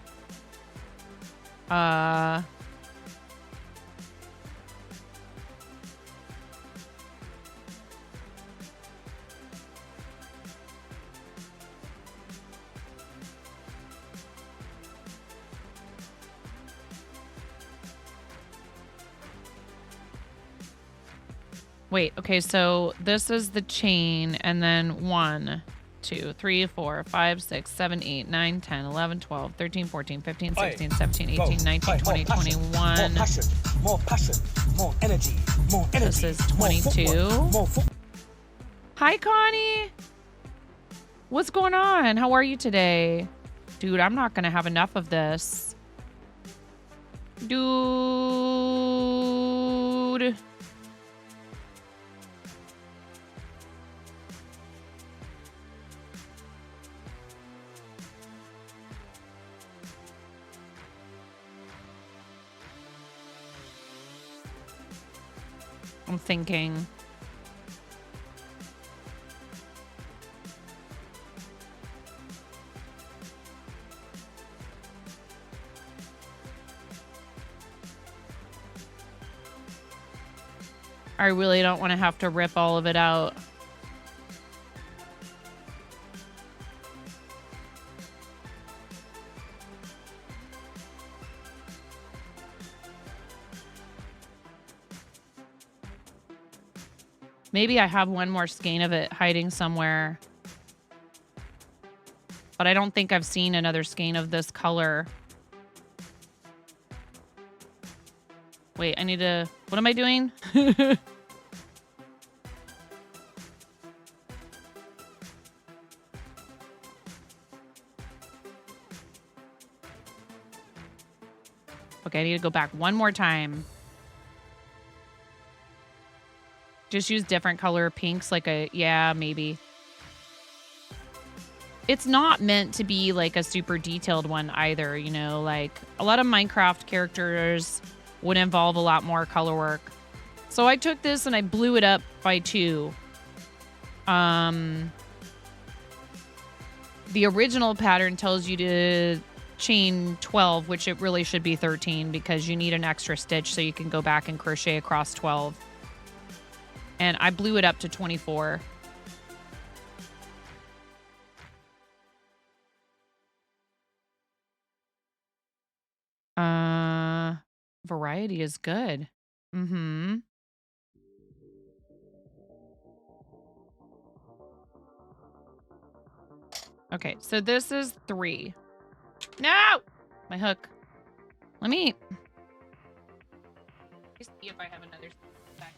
Wait, okay, so this is the chain and then 1, 2, 3, 4, 5, 6, 7, 8, 9, 10, 11, 12, 13, 14, 15, 16, 17, 18, 19, 20, 21. More passion, more energy, more energy. This is 22. Hi, Connie. What's going on? How are you today? Dude, I'm not going to have enough of this. Dude. I'm thinking. I really don't want to have to rip all of it out. Maybe I have one more skein of it hiding somewhere. But I don't think I've seen another skein of this color. Wait, I need to... What am I doing? Okay, I need to go back one more time. Just use different color pinks, like a... Yeah, maybe. It's not meant to be like a super detailed one either, you know? Like, a lot of Minecraft characters would involve a lot more color work. So I took this and I blew it up by 2. The original pattern tells you to chain 12, which it really should be 13 because you need an extra stitch so you can go back and crochet across 12. And I blew it up to 24. Variety is good. Mm-hmm. Okay, so this is 3. No! My hook. Let me see if I have another back.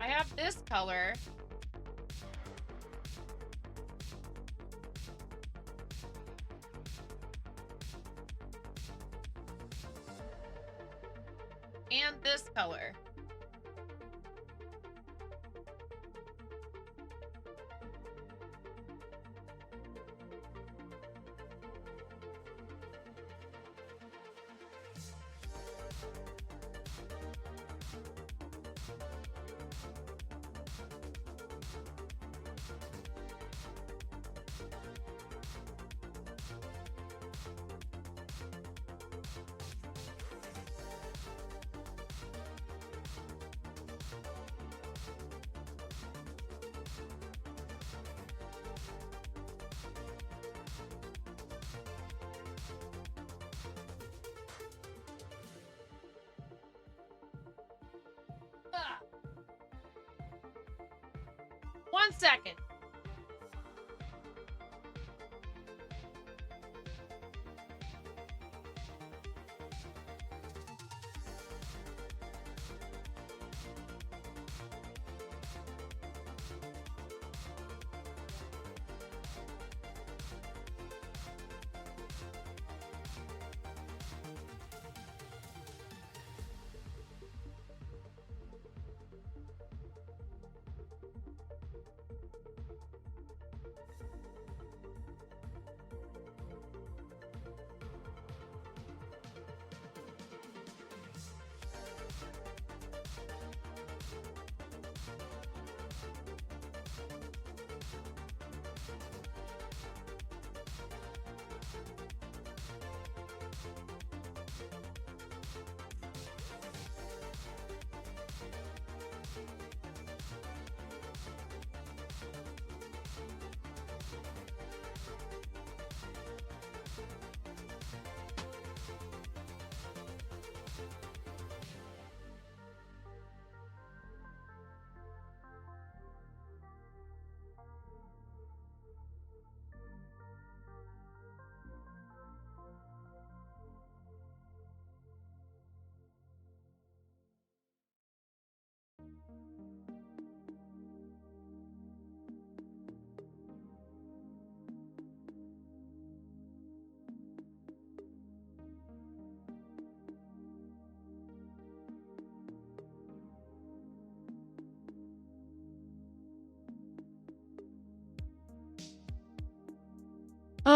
I have this color. And this color. Ah. 1 second.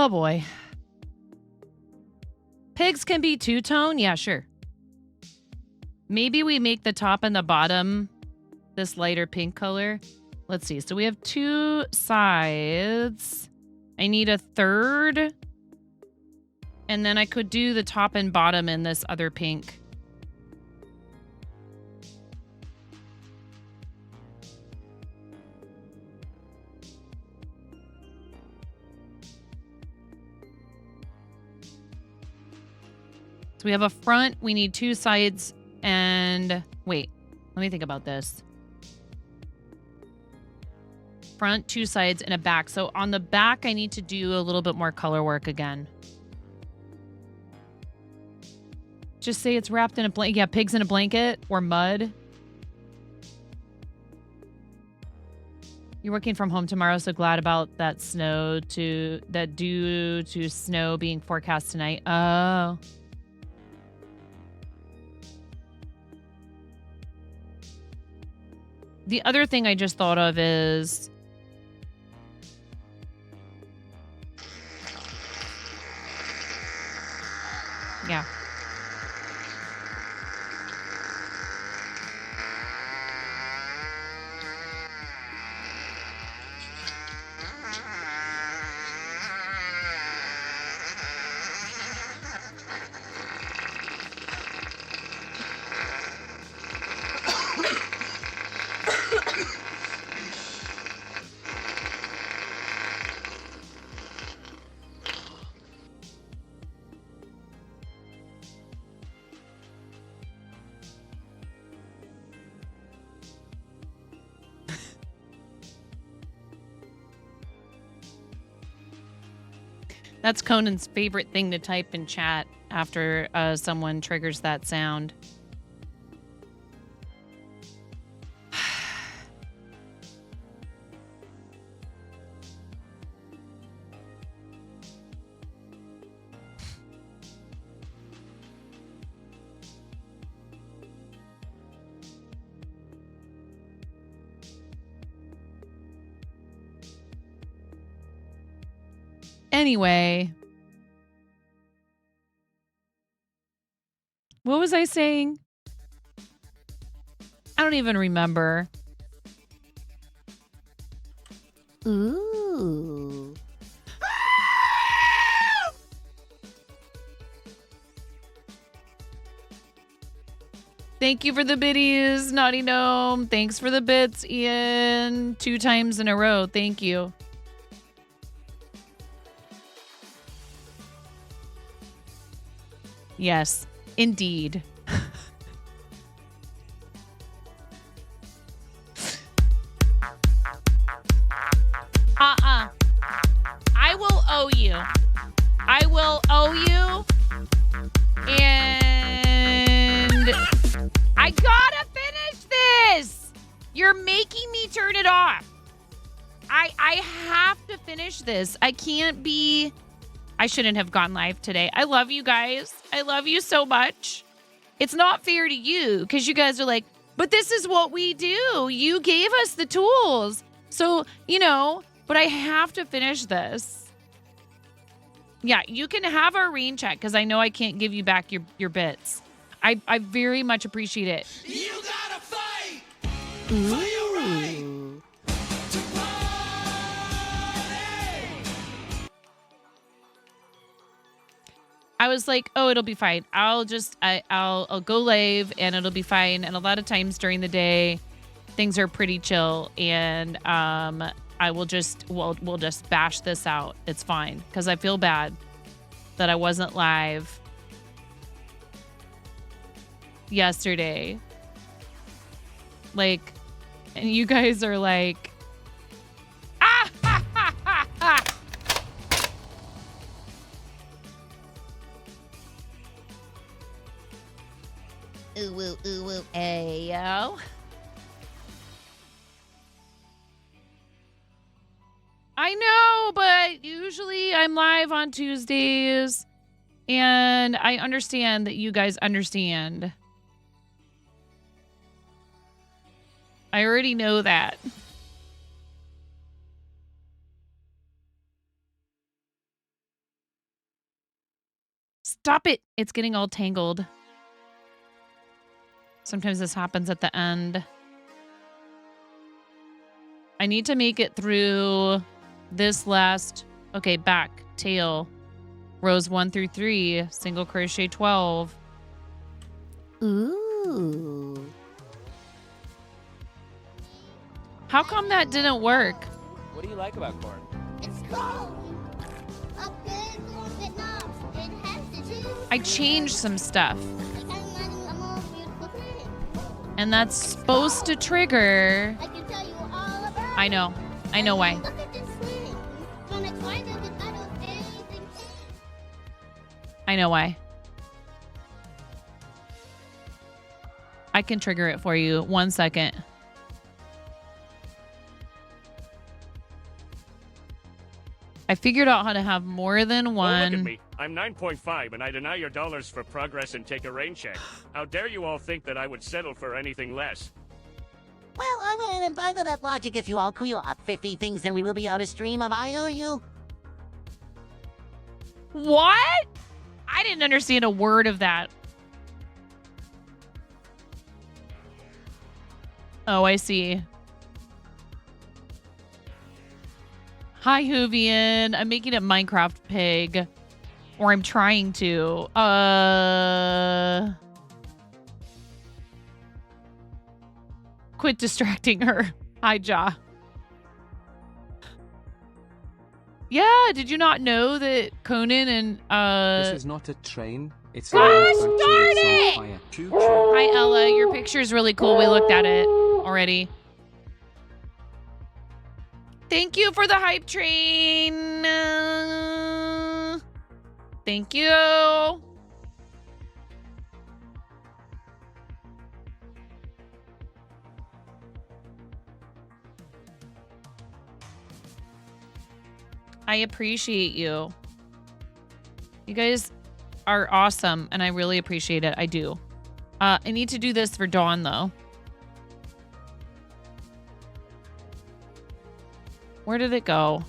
Oh boy. Pigs can be two-tone? Yeah, sure. Maybe we make the top and the bottom this lighter pink color. Let's see. So we have two sides. I need a third. And then I could do the top and bottom in this other pink. So we have a front. We need two sides. And wait, let me think about this. Front, two sides, and a back. So on the back, I need to do a little bit more color work again. Just say it's wrapped in a blanket. Yeah, pigs in a blanket or mud. You're working from home tomorrow, so glad about that due to snow being forecast tonight. Oh. The other thing I just thought of is yeah. That's Conan's favorite thing to type in chat after someone triggers that sound. Anyway, what was I saying? I don't even remember. Ooh. Thank you for the biddies, Naughty Gnome. Thanks for the bits, Ian. 2 times in a row. Thank you. Yes, indeed. I will owe you. I will owe you. And I gotta finish this. You're making me turn it off. I have to finish this. I can't be... I shouldn't have gone live today. I love you guys. I love you so much. It's not fair to you because you guys are like, but this is what we do. You gave us the tools. So, you know, but I have to finish this. Yeah, you can have our rain check because I know I can't give you back your bits. I very much appreciate it. You gotta fight Ooh. for your right to party. I was like, oh, it'll be fine. I'll go live and it'll be fine. And a lot of times during the day, things are pretty chill. And I will just, we'll just bash this out. It's fine. Because I feel bad that I wasn't live yesterday. Like, and you guys are like, ah, ha, ha, ha, ha. Ooh, ooh, ooh, ooh, ayo. I know, but usually I'm live on Tuesdays, and I understand that you guys understand. I already know that. Stop it. It's getting all tangled. Sometimes this happens at the end. I need to make it through this last, okay, back, tail, rows 1 through 3, single crochet 12. Ooh. How come that didn't work? What do you like about corn? It's cold. A big corn Vietnam. It has to do. I changed some stuff, Like I'm running a more beautiful thing. and that's supposed to trigger. I can tell you all about I know why. Look at this thing. When I find it, I don't anything. I know why. I can trigger it for you. 1 second. I figured out how to have more than Oh, look one. at me. I'm 9.5 and I deny your dollars for progress and take a rain check. How dare you all think that I would settle for anything less? Well, I'm going to buy that logic. If you all queue up 50 things, then we will be out of stream of IOU. What? I didn't understand a word of that. Oh, I see. Hi, Hoovian. I'm making a Minecraft pig. Or I'm trying to. Quit distracting her. Hi, Ja. Yeah, did you not know that Conan and This is not a train. It's Gosh a darn it's it! on fire. Choo-choo. Hi, Ella. Your picture's really cool. We looked at it already. Thank you for the hype train. Thank you. I appreciate you. You guys are awesome, and I really appreciate it. I do. I need to do this for Dawn, though. Where did it go?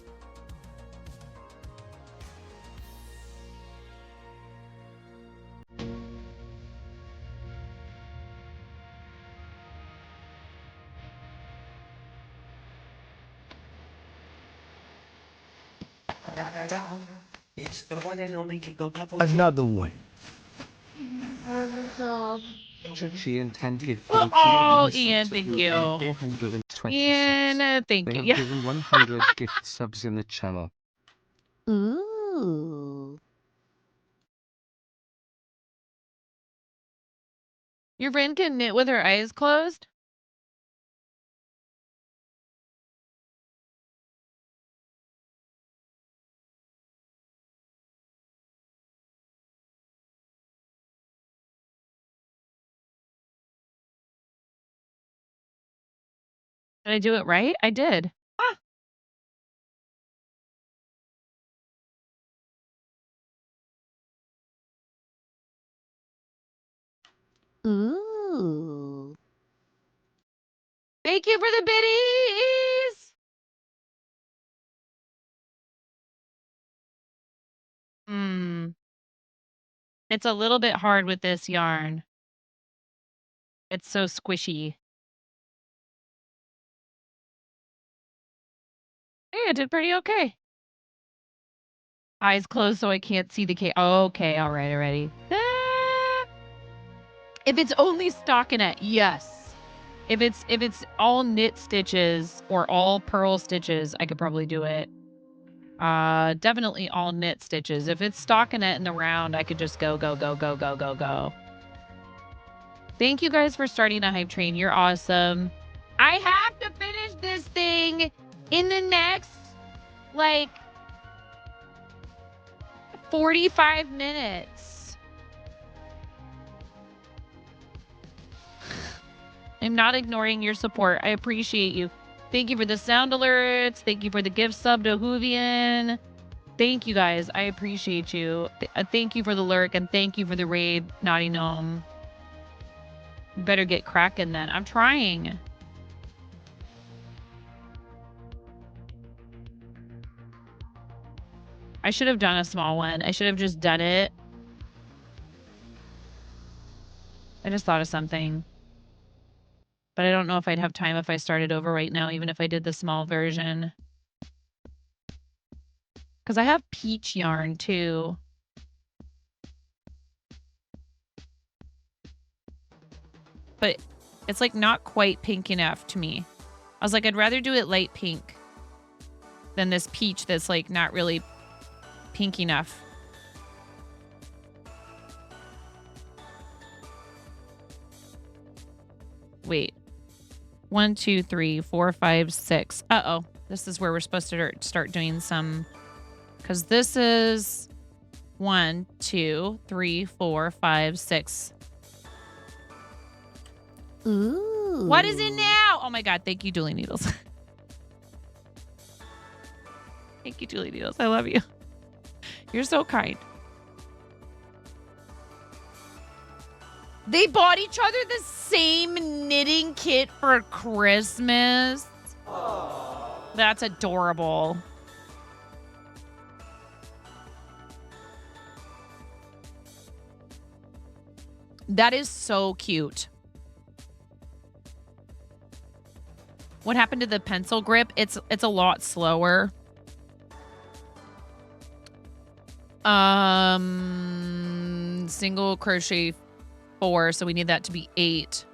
It's the one and only can go double. Another one. She intended Oh, Ian, thank you. 420. Ian, thank They you. have Yeah. given 100 gift subs in the channel. Ooh. Your friend can knit with her eyes closed? Did I do it right? I did. Ah. Ooh. Thank you for the biddies. Hmm. It's a little bit hard with this yarn. It's so squishy. Hey, I did pretty okay. Eyes closed so I can't see the okay, all right, already. If it's only stockinette, yes. If it's all knit stitches or all purl stitches, I could probably do it. Definitely all knit stitches. If it's stockinette in the round, I could just go. Thank you guys for starting a hype train. You're awesome. I have to finish this thing in the next, like, 45 minutes. I'm not ignoring your support. I appreciate you. Thank you for the sound alerts. Thank you for the gift sub to Hoovian. Thank you guys. I appreciate you. Thank you for the lurk and thank you for the raid, Naughty Gnome. You better get cracking then. I'm trying. I should have done a small one. I should have just done it just thought of something. But I don't know if I'd have time if I started over right now, even if I did the small version. Because I have peach yarn too. But it's like not quite pink enough to me. I was like, I'd rather do it light pink than this peach that's like not really pink enough. Wait. 1, 2, 3, 4, 5, 6. Uh-oh. This is where we're supposed to start doing some... Because this is 1, 2, 3, 4, 5, 6. Ooh. What is it now? Oh my god, thank you, Julie Needles. Thank you, Julie Needles. I love you. You're so kind. They bought each other the same knitting kit for Christmas. That's adorable. That is so cute. What happened to the pencil grip? It's a lot slower. Single crochet 4, so we need that to be 8.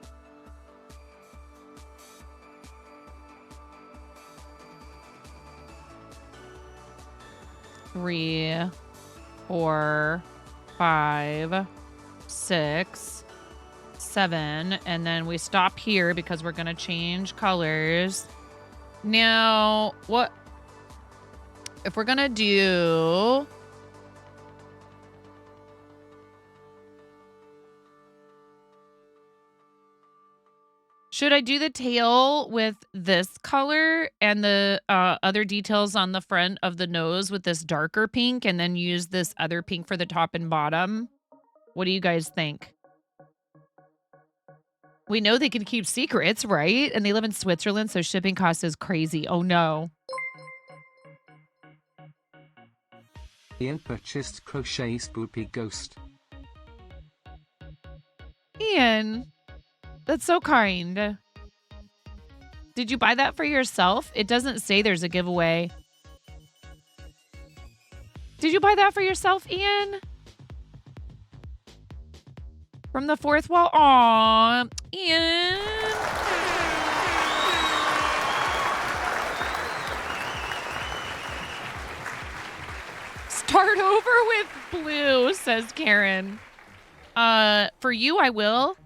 Three, 4, 5, 6, 7, and then we stop here because we're gonna change colors. Now, what if we're gonna do... Should I do the tail with this color and the other details on the front of the nose with this darker pink and then use this other pink for the top and bottom? What do you guys think? We know they can keep secrets, right? And they live in Switzerland, so shipping cost is crazy. Oh, no. Ian purchased Crochet Spoopy Ghost. Ian, that's so kind. Did you buy that for yourself? It doesn't say there's a giveaway. Did you buy that for yourself, Ian? From the fourth wall? Aw, Ian. Start over with blue, says Karen. For you, I will.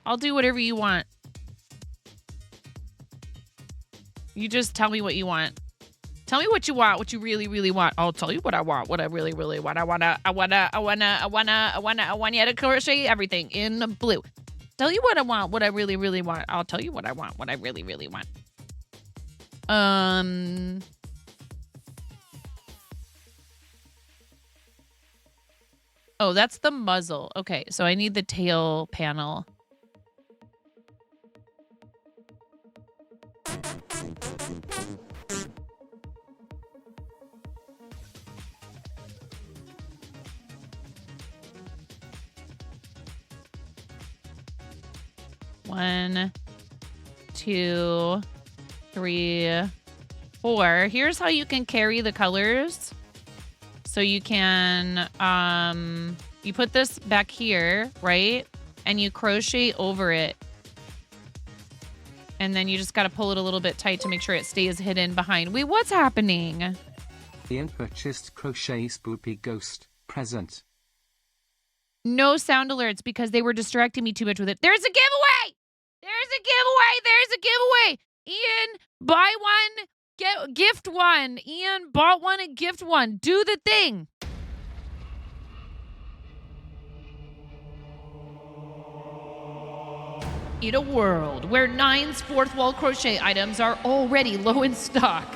I'll do whatever you want. You just tell me what you want. Tell me what you want, what you really, really want. I'll tell you what I want, what I really, really want. I want you to crochet everything in blue. Tell you what I want, what I really, really want. I'll tell you what I want, what I really, really want. Oh, that's the muzzle. Okay, so I need the tail panel. One, 2, 3, 4. Here's how you can carry the colors. So you can, you put this back here, right? And you crochet over it. And then you just got to pull it a little bit tight to make sure it stays hidden behind. Wait, what's happening? Ian purchased Crochet Spoopy Ghost present. No sound alerts because they were distracting me too much with it. There's a giveaway! There's a giveaway! There's a giveaway! Ian, buy one, gift one. Ian bought one and gift one. Do the thing. In a world where Nine's fourth wall crochet items are already low in stock,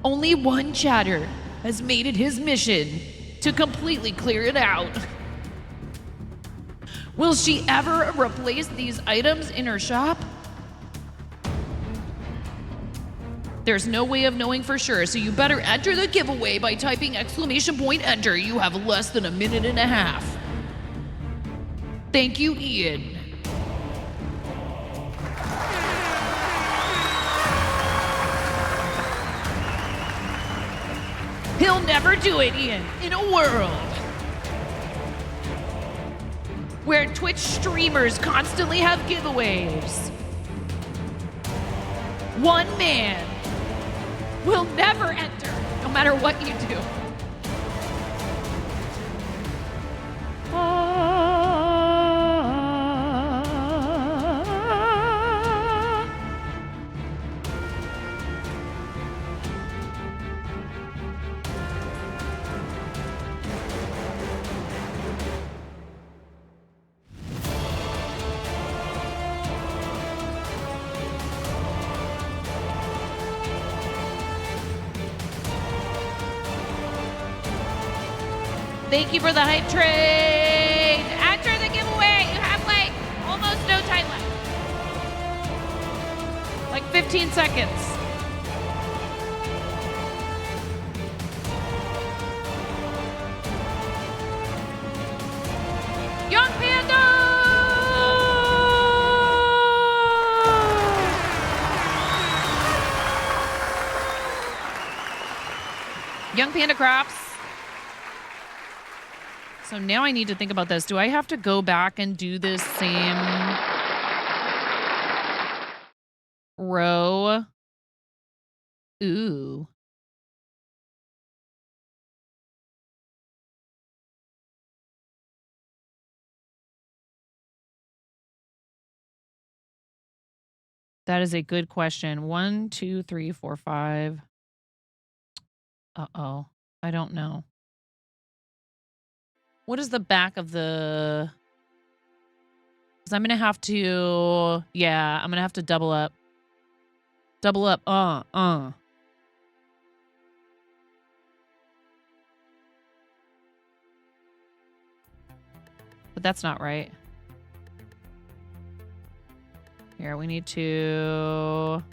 only one chatter has made it his mission to completely clear it out. Will she ever replace these items in her shop? There's no way of knowing for sure, so you better enter the giveaway by typing !enter. You have less than a minute and a half. Thank you, Ian. He'll never do it, Ian. In a world where Twitch streamers constantly have giveaways, one man will never enter, no matter what you do. Thank you for the hype train. Enter the giveaway. You have like almost no time left. Like 15 seconds. Young Panda! Young Panda Crafts. So now I need to think about this. Do I have to go back and do this same row? Ooh. That is a good question. 1, 2, 3, 4, 5. Uh-oh. I don't know. What is the back of the... Because I'm going to have to... Yeah, I'm going to have to double up. Double up. But that's not right. Here, we need to...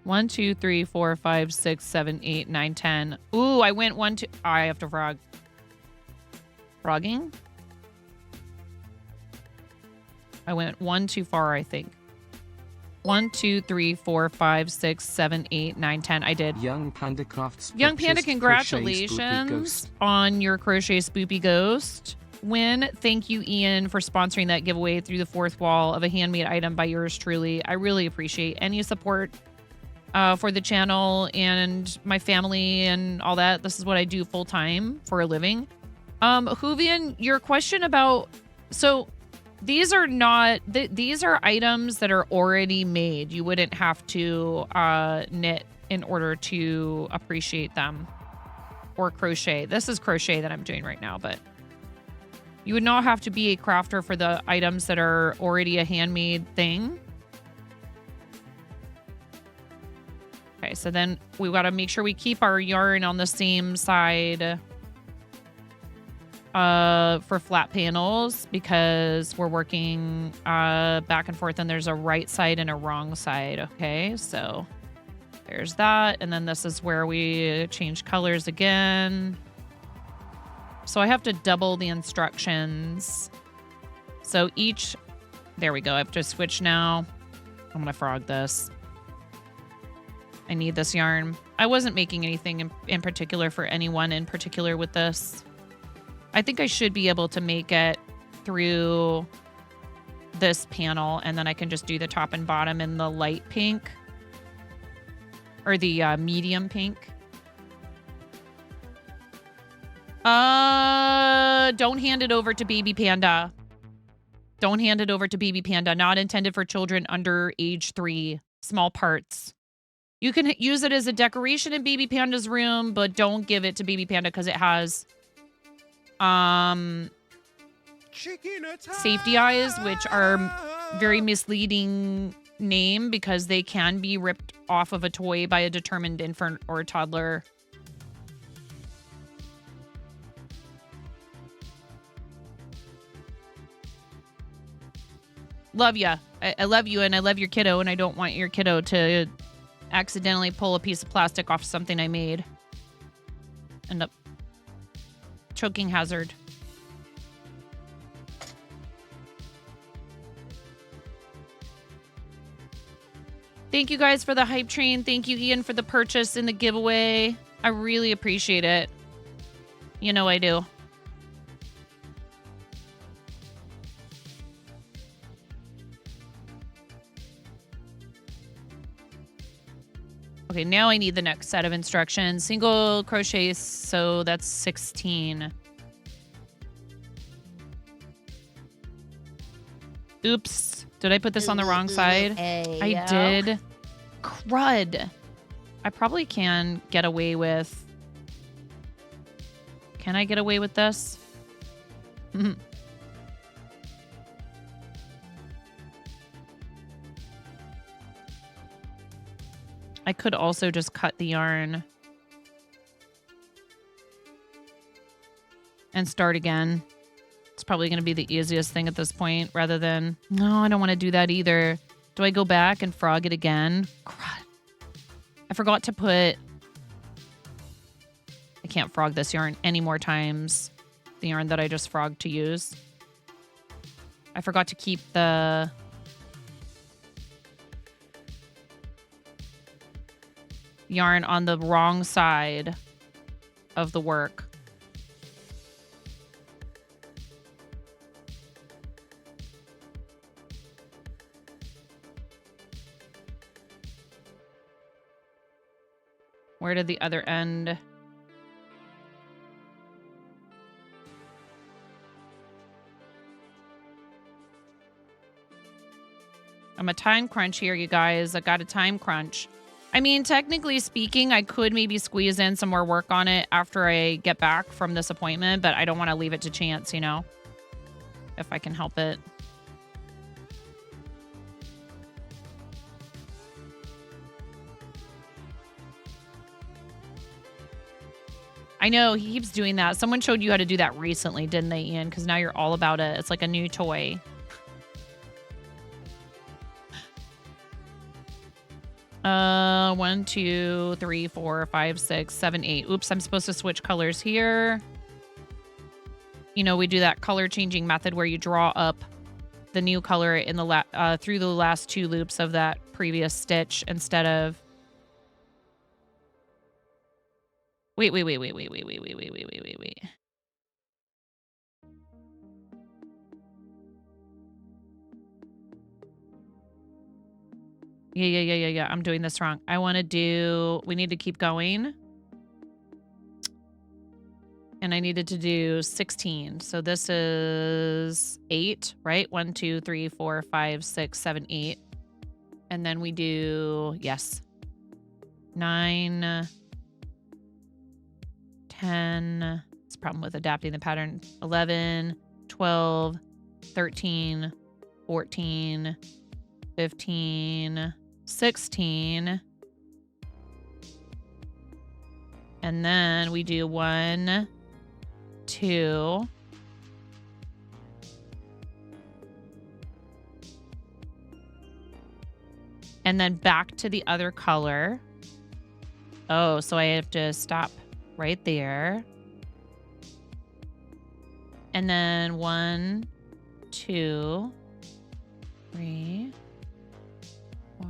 One, 2, 3, 4, 5, 6, 7, 8, 9, 10. Ooh, I went 1, 2. I have to frog. Frogging? I went 1 too far, I think. 1, 2, 3, 4, 5, 6, 7, 8, 9, 10. I did. Young Panda Crafts. Young Panda, purchased congratulations on your Crochet Spoopy Ghost win. Thank you, Ian, for sponsoring that giveaway through the fourth wall of a handmade item by yours truly. I really appreciate any support for the channel and my family and all that. This is what I do full time for a living. Hoovian, your question about, so these are not, these are items that are already made. You wouldn't have to knit in order to appreciate them or crochet. This is crochet that I'm doing right now, but you would not have to be a crafter for the items that are already a handmade thing. Okay, so then we've got to make sure we keep our yarn on the same side for flat panels because we're working back and forth and there's a right side and a wrong side. Okay, so there's that. And then this is where we change colors again. So I have to double the instructions. So each, there we go. I have to switch now. I'm going to frog this. I need this yarn. I wasn't making anything in particular for anyone in particular with this. I think I should be able to make it through this panel and then I can just do the top and bottom in the light pink or the medium pink. Don't hand it over to Baby Panda. Don't hand it over to Baby Panda. Not intended for children under age 3. Small parts. You can use it as a decoration in Baby Panda's room, but don't give it to Baby Panda because it has safety eyes, which are very misleading name because they can be ripped off of a toy by a determined infant or a toddler. love ya. I love you, and I love your kiddo, and I don't want your kiddo to accidentally pull a piece of plastic off something I made. End up choking hazard. Thank you guys for the hype train. Thank you, Ian, for the purchase and the giveaway. I really appreciate it. You know I do. Okay, now I need the next set of instructions. Single crochet, so that's 16. Oops. Did I put this on the wrong side? I did. Crud. I probably can get away with... Can I get away with this? I could also just cut the yarn and start again. It's probably going to be the easiest thing at this point rather than... No, I don't want to do that either. Do I go back and frog it again? Crud. I forgot to put... I can't frog this yarn any more times. The yarn that I just frogged to use. I forgot to keep the... yarn on the wrong side of the work. Where did the other end? I'm a time crunch here, you guys. I got a time crunch. I mean, technically speaking, I could maybe squeeze in some more work on it after I get back from this appointment, but I don't want to leave it to chance, you know, if I can help it. I know, he keeps doing that. Someone showed you how to do that recently, didn't they, Ian? Because now you're all about it. It's like a new toy. One, 2, 3, 4, 5, 6, 7, 8. Oops, I'm supposed to switch colors here. You know, we do that color changing method where you draw up the new color in the through the last 2 loops of that previous stitch instead of... Wait. Yeah. I'm doing this wrong. I want to do... We need to keep going. And I needed to do 16. So this is 8, right? 1, 2, 3, 4, 5, 6, 7, 8. And then we do... Yes. 9... 10, it's a problem with adapting the pattern, 11, 12, 13, 14, 15, 16. And then we do 1, 2, and then back to the other color. Oh, so I have to stop right there. And then 1, 2, 3, 4.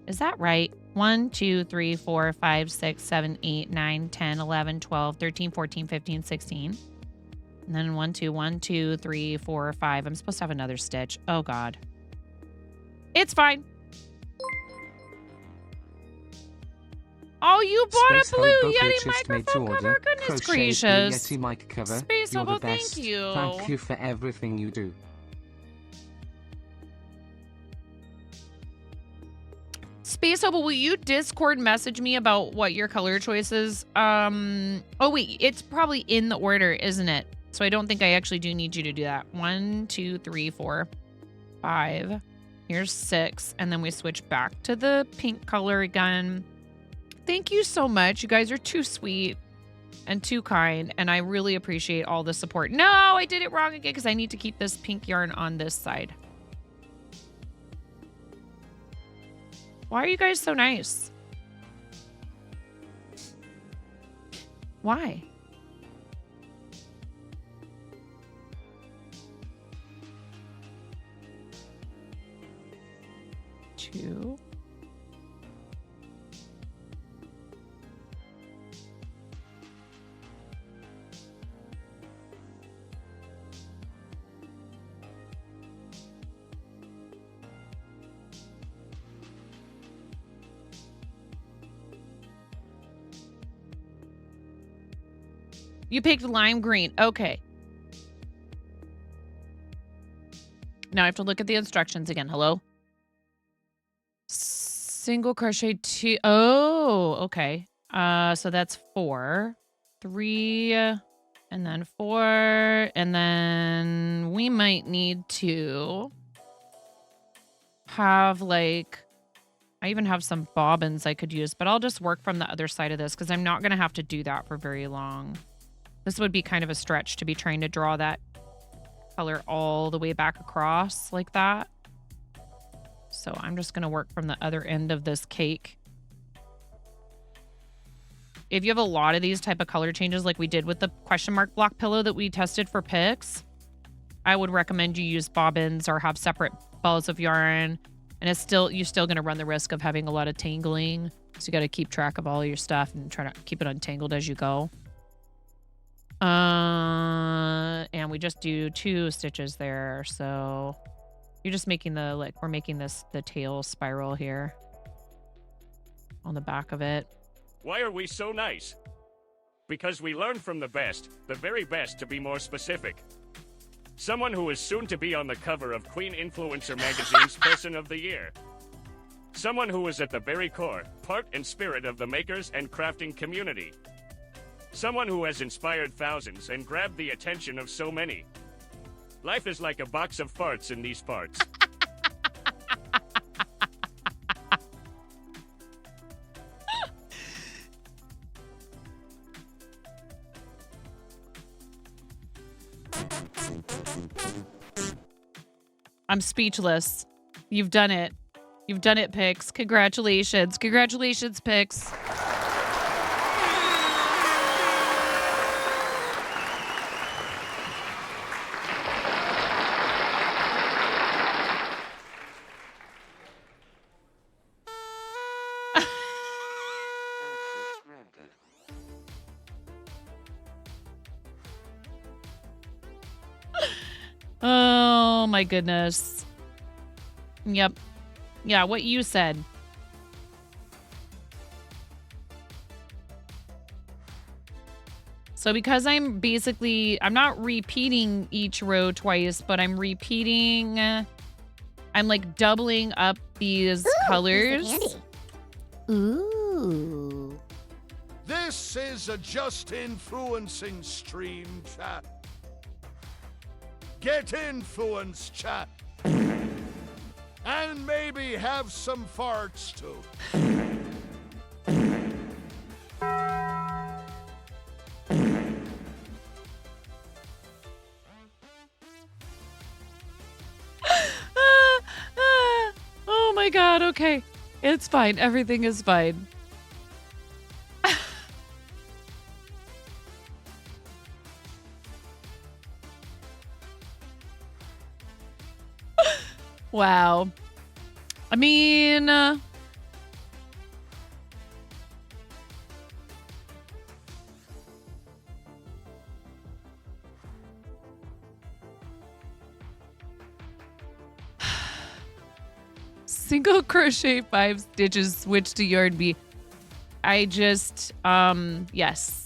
Is that right? 1, 2, 3, 4, 5, 6, 7, 8, 9, 10, 11, 12, 13, 14, 15, 16. And then 1, 2, 3, 4, 5. I'm supposed to have another stitch. Oh, God. It's fine. Oh, you bought Space a blue Hobo Yeti purchased made to microphone order. cover. Goodness Crochet gracious. Blue Yeti mic cover. Space You're Hobo, the best. thank you. Thank you for everything you do. Space Hobo, will you Discord message me about what your color choice is? Oh, wait. It's probably in the order, isn't it? So I don't think I actually do need you to do that. 1, 2, 3, 4, 5. Here's 6. And then we switch back to the pink color again. Thank you so much. You guys are too sweet. and too kind, and I really appreciate all the support. No, I did it wrong again because I need to keep this pink yarn on this side. Why are you guys so nice? Why? Two. You picked lime green. Okay. Now I have to look at the instructions again. Hello? Single crochet two. Oh, okay. So that's 4. 3, and then 4. And then we might need to have like, I even have some bobbins I could use, but I'll just work from the other side of this because I'm not going to have to do that for very long. This would be kind of a stretch to be trying to draw that color all the way back across like that. So I'm just going to work from the other end of this cake. If you have a lot of these type of color changes like we did with the question mark block pillow that we tested for picks, I would recommend you use bobbins or have separate balls of yarn. And it's still, you're still going to run the risk of having a lot of tangling. So you got to keep track of all your stuff and try to keep it untangled as you go. And we just do 2 stitches there. So you're just making the, like, we're making this, the tail spiral here on the back of it. Why are we so nice? Because we learn from the best, the very best, to be more specific. Someone who is soon to be on the cover of Queen Influencer Magazine's Person of the Year. Someone who is at the very core, part and spirit of the makers and crafting community. Someone who has inspired thousands and grabbed the attention of so many. Life is like a box of farts in these parts. I'm speechless. You've done it. You've done it, Pix. Congratulations. Congratulations, Pix. Oh my goodness. Yep. Yeah, what you said. So because I'm basically, I'm not repeating each row twice, but I'm repeating, I'm like doubling up these colors. Ooh. This is a just influencing stream, chat. Get influenced, chat. And maybe have some farts too. Oh my God, okay. It's fine. Everything is fine. Wow. I mean, single crochet 5 stitches, switch to yarn B. I just, yes.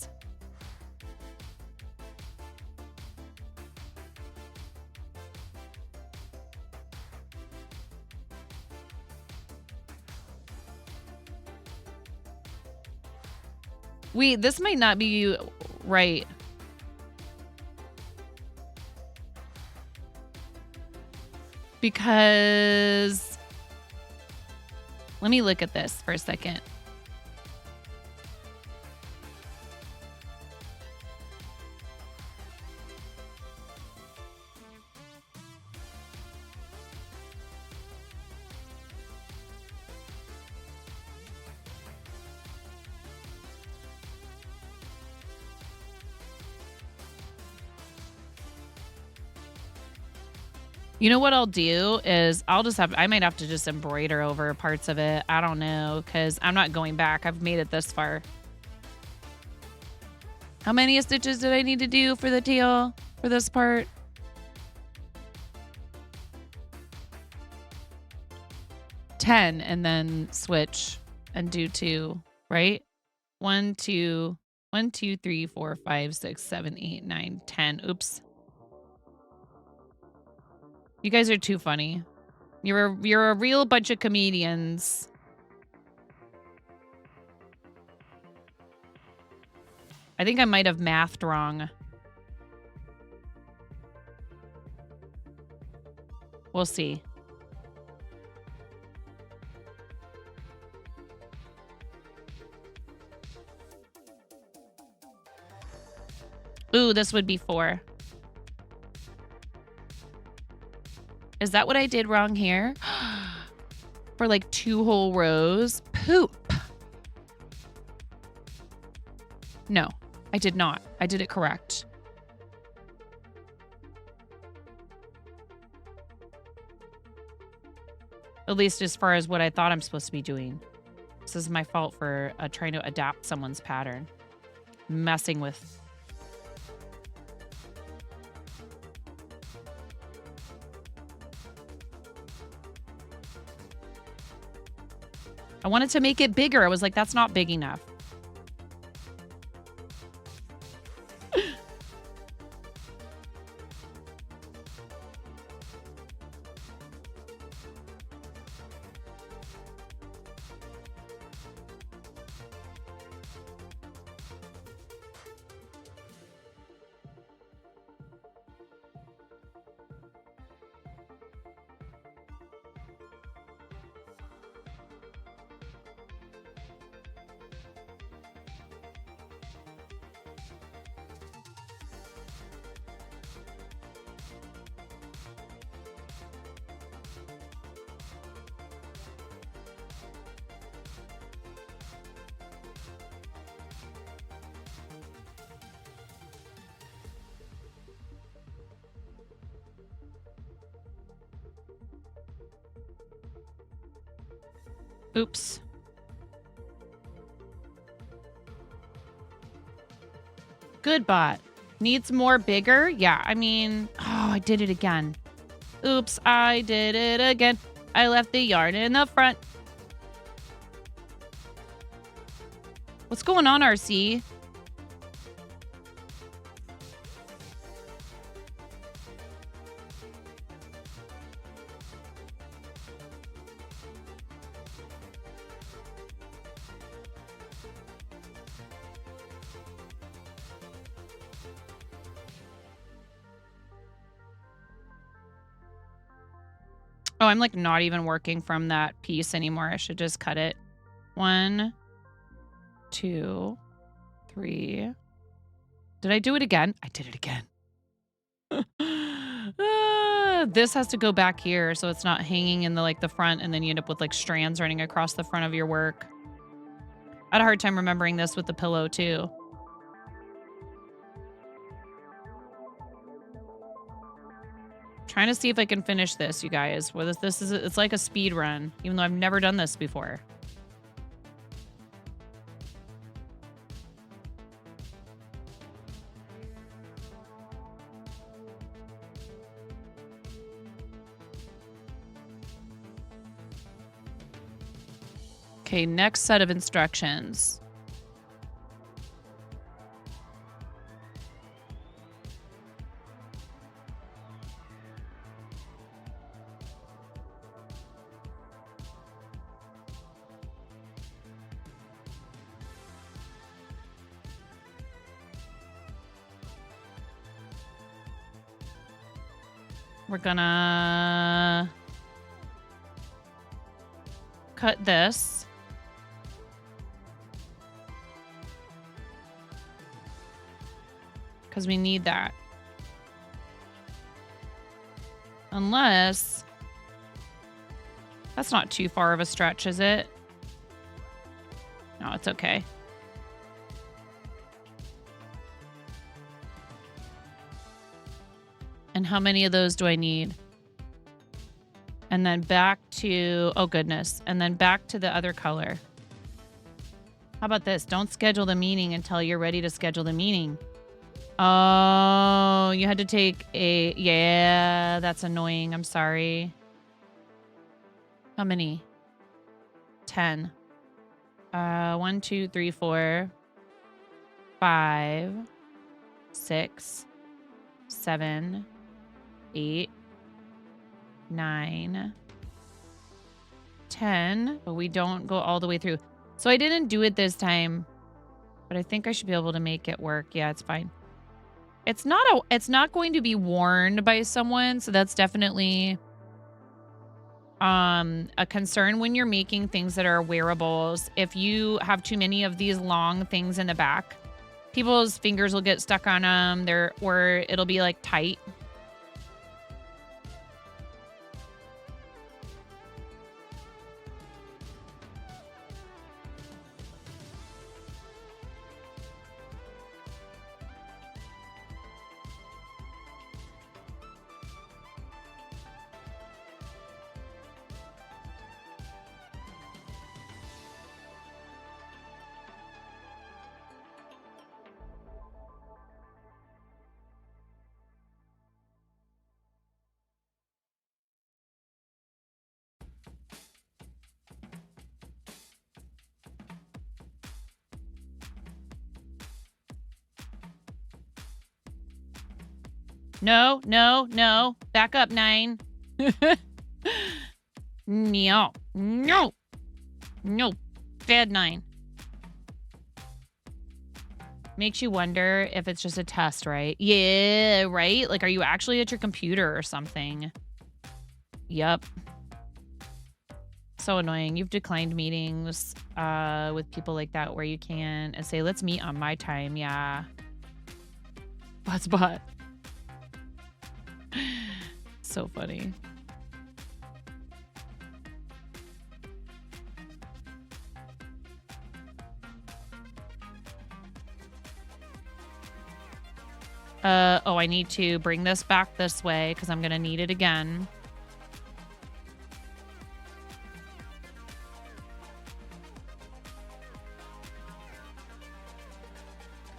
Wait, this might not be right. Because let me look at this for a second. You know what I'll do is I might have to just embroider over parts of it. I don't know, because I'm not going back. I've made it this far. How many stitches did I need to do for the tail for this part? $10 and then switch and do 2, right? 1, 2, 1, 2, 3, 4, 5, 6, 7, 8, 9, 10. Oops. You guys are too funny. You're a real bunch of comedians. I think I might have mathed wrong. We'll see. Ooh, this would be 4. Is that what I did wrong here? For like 2 whole rows? Poop. No, I did not. I did it correct. At least as far as what I thought I'm supposed to be doing. This is my fault for trying to adapt someone's pattern. Messing with... I wanted to make it bigger. I was like, that's not big enough. Oops. Good bot. Needs more bigger? Yeah, I mean... Oh, I did it again. Oops, I did it again. I left the yarn in the front. What's going on, RC? Oh, I'm like not even working from that piece anymore. I should just cut it. 1, 2, 3. Did I do it again? I did it again. This has to go back here so it's not hanging in the front, and then you end up with like strands running across the front of your work. I had a hard time remembering this with the pillow too. Trying to see if I can finish this, you guys. Well, it's like a speed run, even though I've never done this before. Okay, next set of instructions. We're gonna cut this. Because we need that. Unless... That's not too far of a stretch, is it? No, it's okay. And how many of those do I need? And then back to, oh goodness. And then back to the other color. How about this? Don't schedule the meeting until you're ready to schedule the meeting. Oh, you had to take a, yeah, that's annoying. I'm sorry. How many? 10. 1, 2, 3, 4, 5, 6, 7, 8, 9, 10. But we don't go all the way through. So I didn't do it this time, but I think I should be able to make it work. Yeah, it's fine. It's not going to be worn by someone, so that's definitely a concern when you're making things that are wearables. If you have too many of these long things in the back, people's fingers will get stuck on them, or it'll be like tight. No, no, no. Back up, 9. No. No. No. Bad 9. Makes you wonder if it's just a test, right? Yeah, right? Like, are you actually at your computer or something? Yep. So annoying. You've declined meetings with people like that where you can and say, let's meet on my time. Yeah. Bot. So funny. Oh, I need to bring this back this way because I'm going to need it again.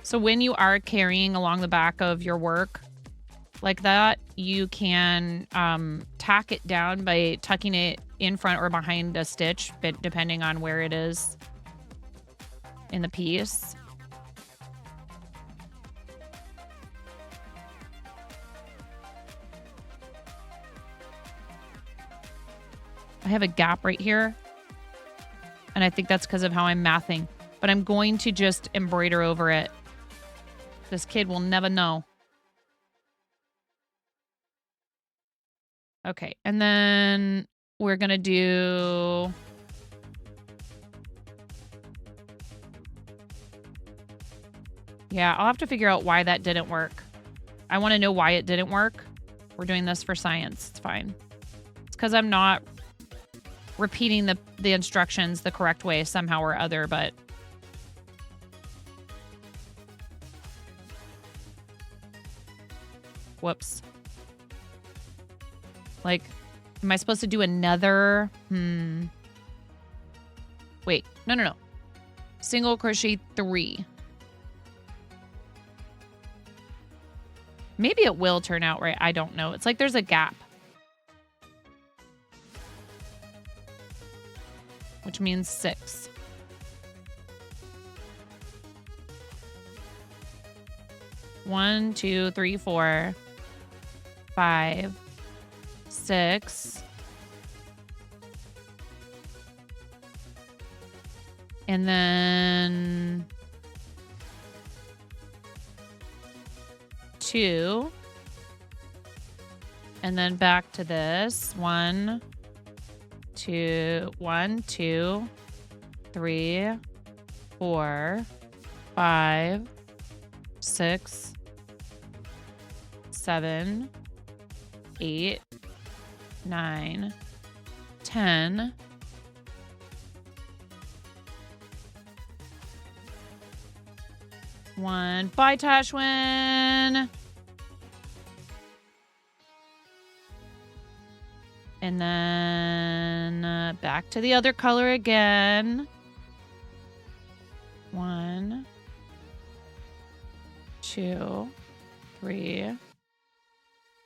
So when you are carrying along the back of your work like that, you can tack it down by tucking it in front or behind a stitch, but depending on where it is in the piece. I have a gap right here, and I think that's because of how I'm mathing, but I'm going to just embroider over it. This kid will never know. Okay, and then we're gonna do... Yeah, I'll have to figure out why that didn't work. I want to know why it didn't work. We're doing this for science. It's fine. It's because I'm not repeating the instructions the correct way somehow or other, but... Whoops. Like, am I supposed to do another? Wait, no. Single crochet 3. Maybe it will turn out right. I don't know. It's like there's a gap. Which means 6. One, 2, 3, 4, 5, 6. And then 2. And then back to this. 1, 2, 3, 4, 5, 6, 7, 8, 9, 10. One. Bye, Tashwin. And then back to the other color again. 1, 2, 3,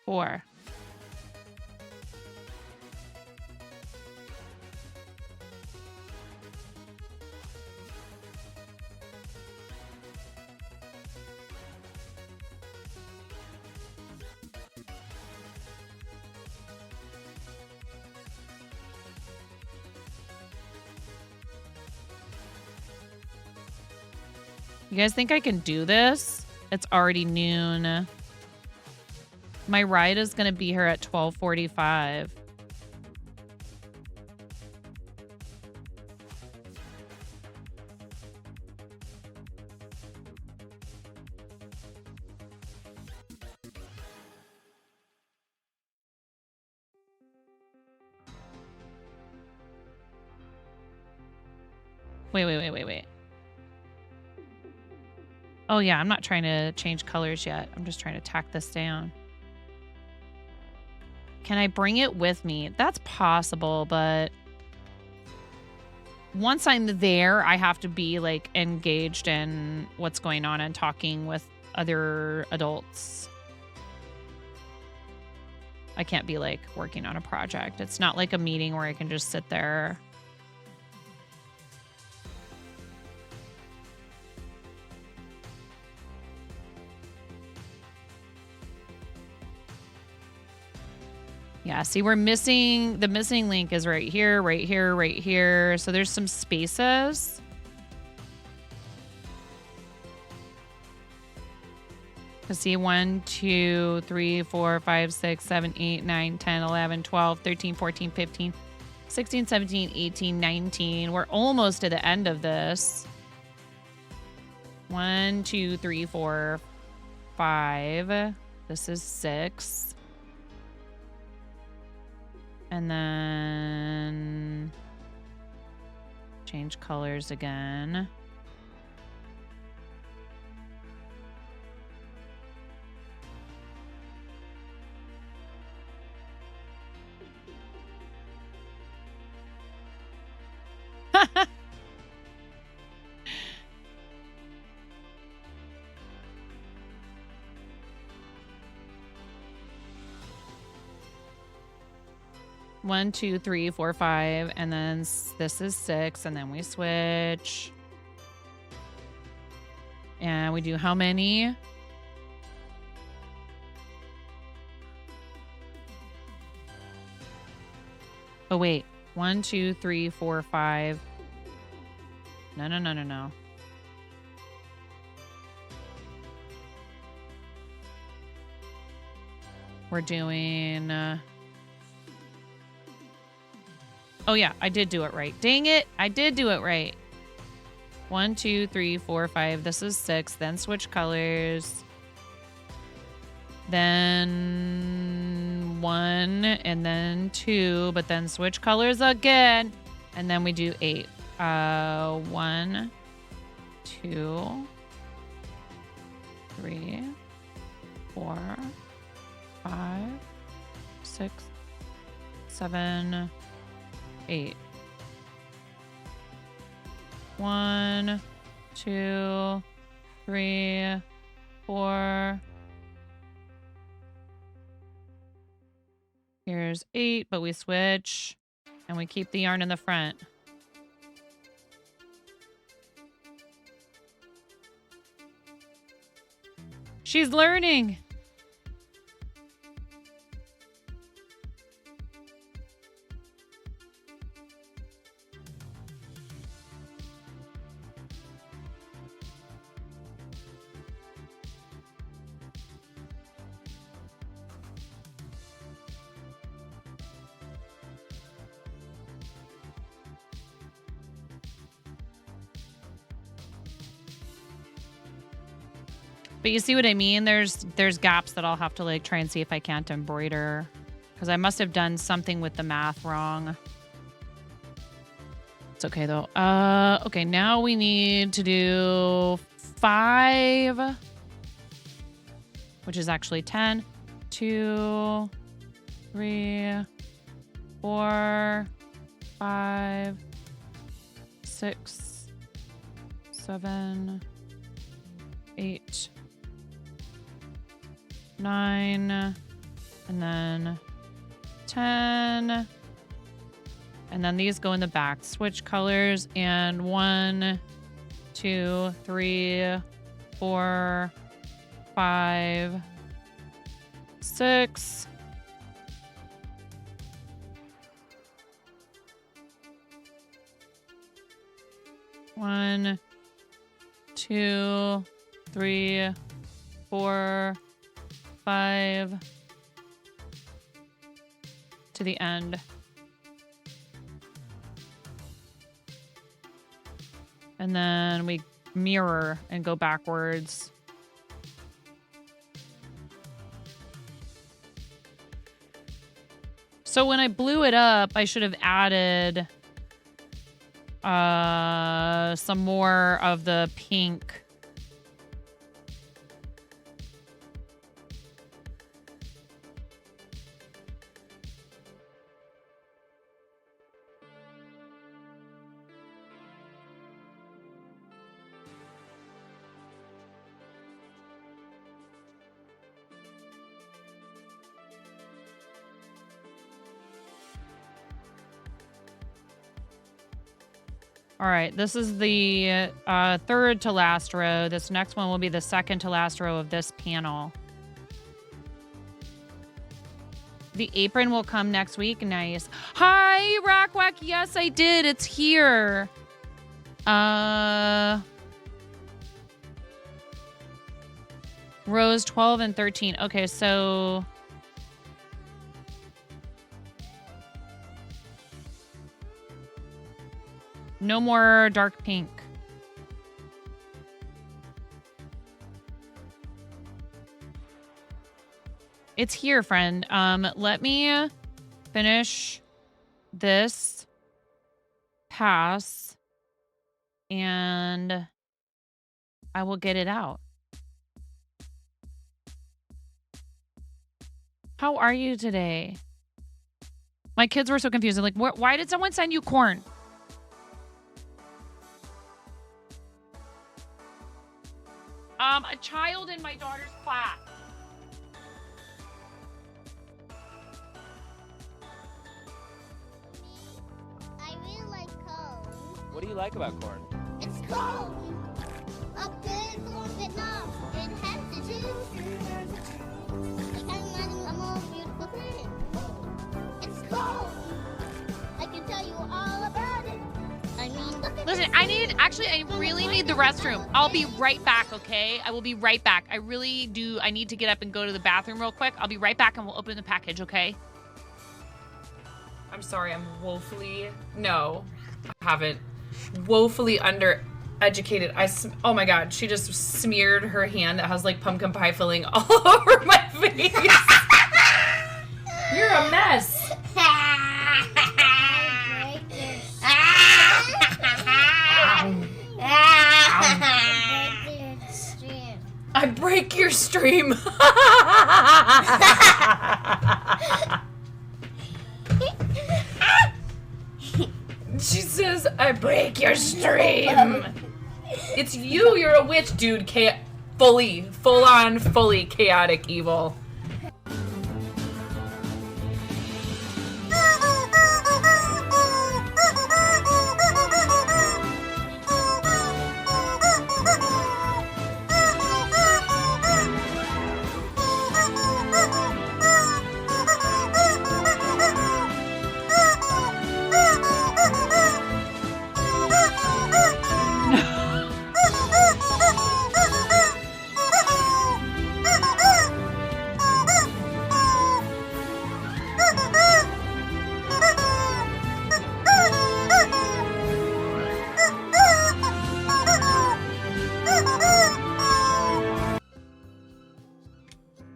4. You guys think I can do this? It's already noon. My ride is going to be here at 12:45. Wait. Oh, yeah, I'm not trying to change colors yet. I'm just trying to tack this down. Can I bring it with me? That's possible, but once I'm there, I have to be, like, engaged in what's going on and talking with other adults. I can't be, like, working on a project. It's not like a meeting where I can just sit there. Yeah, see, we're missing, the missing link is right here, right here, right here. So there's some spaces. Let's see, 1, 2, 3, 4, 5, 6, 7, 8, 9, 10, 11, 12, 13, 14, 15, 16, 17, 18, 19. We're almost to the end of this. 1, 2, 3, 4, 5. This is 6. And then change colors again. One, 2, 3, 4, 5, and then this is 6, and then we switch. And we do how many? Oh, wait. 1, 2, 3, 4, 5. No. We're doing... Oh, yeah, I did do it right. Dang it. I did do it right. 1, 2, 3, 4, 5. This is 6. Then switch colors. Then 1 and then 2. But then switch colors again. And then we do 8. 1, 2, 3, 4, 5, 6, 7, 8. 1, 2, 3, 4. Here's 8, but we switch and we keep the yarn in the front. She's learning. But you see what I mean? There's gaps that I'll have to like try and see if I can't embroider. Because I must have done something with the math wrong. It's okay though. Okay, now we need to do 5. Which is actually 10. 2, 3, 4, 5, 6, 7, 8, 9, and then 10. And then these go in the back. Switch colors. And 1, 2, 3, 4, 5, 6. One, 2, 3, 4, 5 to the end. And then we mirror and go backwards. So when I blew it up, I should have added some more of the pink. All right, this is the third to last row. This next one will be the second to last row of this panel. The apron will come next week. Nice. Hi, Rackwack. Yes, I did. It's here. Rows 12 and 13. Okay, so... no more dark pink. It's here, friend. Let me finish this pass and I will get it out. How are you today? My kids were so confused. They're like, why did someone send you corn? A child in my daughter's class. I really like corn. What do you like about corn? It's cold. Up good corn Vietnam. It has to choose. I can imagine a more beautiful thing. It's cold. I can tell you all about it. I mean, look at Listen, this. I really need the restroom. I'll be right back, okay? I will be right back. I really do. I need to get up and go to the bathroom real quick. I'll be right back and we'll open the package, okay? I'm sorry, I'm woefully... No, I haven't. Woefully undereducated. Oh my god, she just smeared her hand that has like pumpkin pie filling all over my face. You're a mess. I break your stream. She says, I break your stream. It's you. You're a witch, dude. Fully chaotic evil.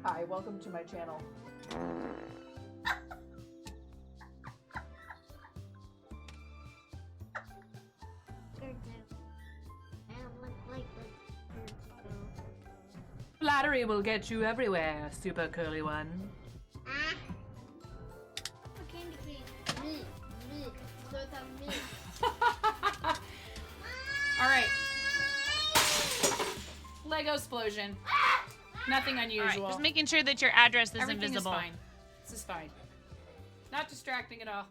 Hi, welcome to my channel. Flattery will get you everywhere, super curly one. Candy cane. Lego explosion. Nothing All unusual. right, just making sure that your address is Everything invisible. is fine. This is fine. Not distracting at all.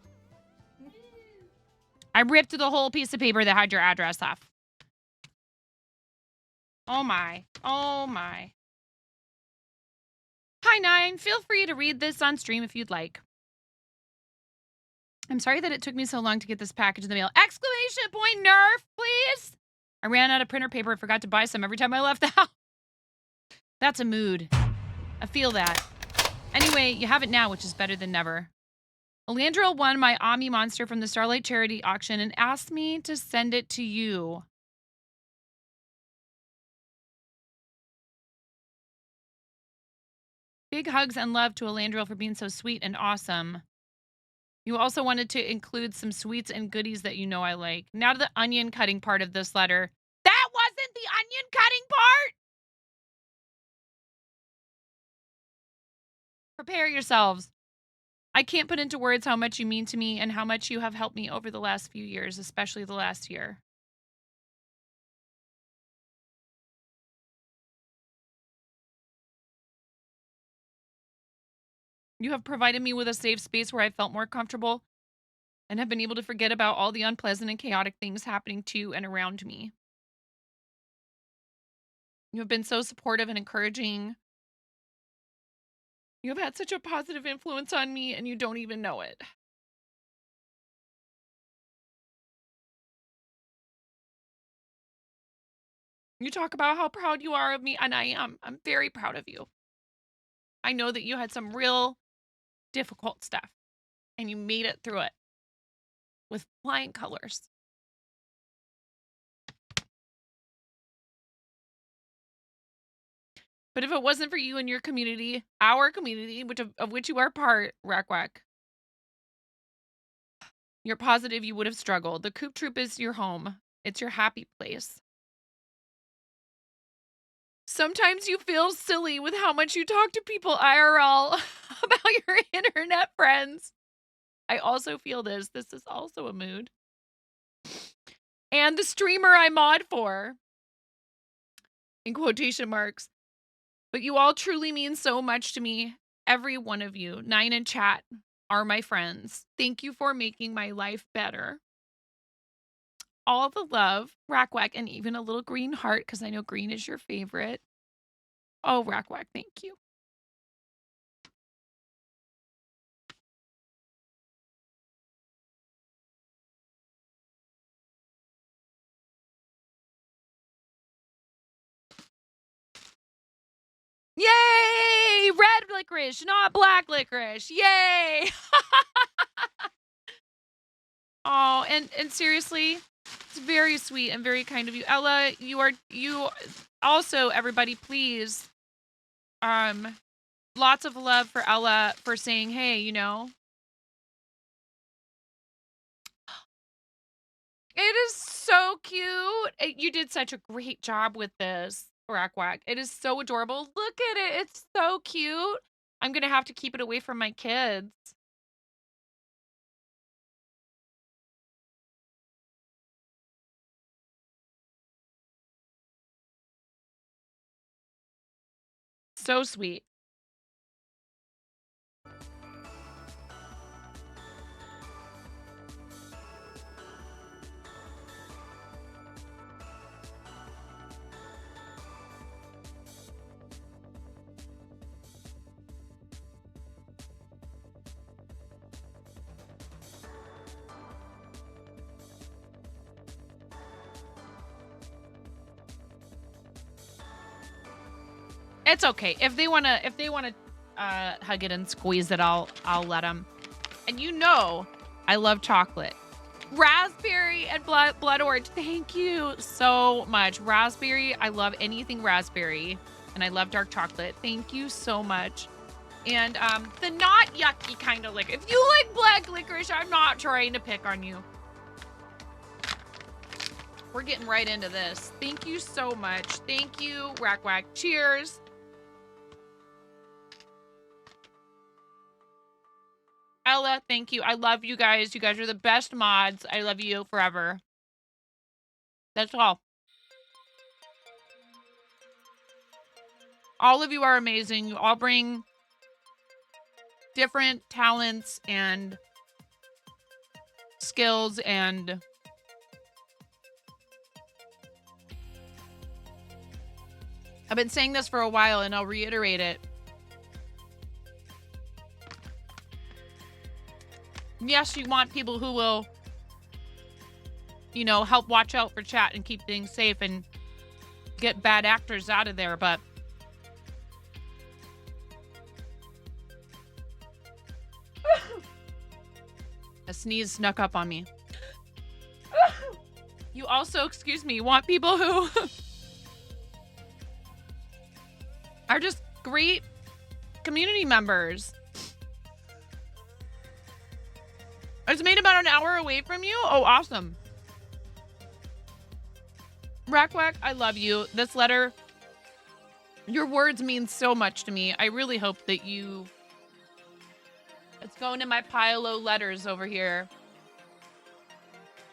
I ripped the whole piece of paper that had your address off. Oh my. Oh my. Hi, Nine. Feel free to read this on stream if you'd like. I'm sorry that it took me so long to get this package in the mail. Exclamation point Nerf, please. I ran out of printer paper and forgot to buy some every time I left the house. That's a mood. I feel that. Anyway, you have it now, which is better than never. Alandril won my Ami monster from the Starlight Charity auction and asked me to send it to you. Big hugs and love to Alandril for being so sweet and awesome. You also wanted to include some sweets and goodies that you know I like. Now to the onion cutting part of this letter. That wasn't the onion cutting part! Prepare yourselves. I can't put into words how much you mean to me and how much you have helped me over the last few years, especially the last year. You have provided me with a safe space where I felt more comfortable and have been able to forget about all the unpleasant and chaotic things happening to and around me. You have been so supportive and encouraging. You have had such a positive influence on me and you don't even know it. You talk about how proud you are of me, and I am. I'm very proud of you. I know that you had some real difficult stuff, and you made it through it with flying colors. But if it wasn't for you and your community, our community, of which you are part, Rakwack, you're positive you would have struggled. The Coop Troop is your home. It's your happy place. Sometimes you feel silly with how much you talk to people IRL about your internet friends. I also feel this. This is also a mood. And the streamer I mod for, in quotation marks. But you all truly mean so much to me. Every one of you, Nine and Chat, are my friends. Thank you for making my life better. All the love, Rakwack, and even a little green heart, because I know green is your favorite. Oh, Rakwack, thank you. Yay! Red licorice, not black licorice. Yay! Oh, and seriously, it's very sweet and very kind of you. Ella, you also, everybody, please, lots of love for Ella for saying, hey, you know. It is so cute. You did such a great job with this, Rakwack. It is so adorable. Look at it. It's so cute. I'm going to have to keep it away from my kids. So sweet. It's okay. If they want to hug it and squeeze it, I'll let them. And you know, I love chocolate. Raspberry and blood orange. Thank you so much. Raspberry, I love anything raspberry, and I love dark chocolate. Thank you so much. And the not yucky kind of liquor. If you like black licorice, I'm not trying to pick on you. We're getting right into this. Thank you so much. Thank you, Rakwack. Cheers. Ella, thank you. I love you guys. You guys are the best mods. I love you forever. That's all. All of you are amazing. You all bring different talents and skills, and I've been saying this for a while and I'll reiterate it. Yes, you want people who will, you know, help watch out for chat and keep things safe and get bad actors out of there, but a sneeze snuck up on me. You also, excuse me, want people who are just great community members. It's made about an hour away from you? Oh, awesome. Rackwack, I love you. This letter, your words mean so much to me. I really hope that you... It's going in my pile of letters over here.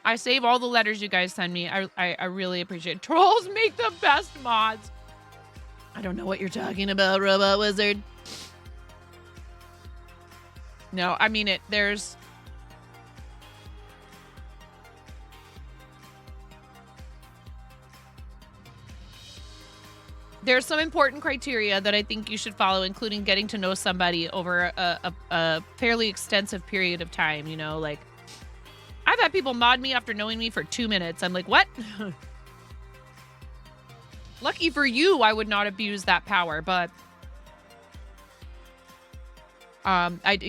I save all the letters you guys send me. I really appreciate it. Trolls make the best mods. I don't know what you're talking about, Robot Wizard. No, I mean it. There's some important criteria that I think you should follow, including getting to know somebody over a fairly extensive period of time. You know, like, I've had people mod me after knowing me for 2 minutes. I'm like, what? Lucky for you, I would not abuse that power, but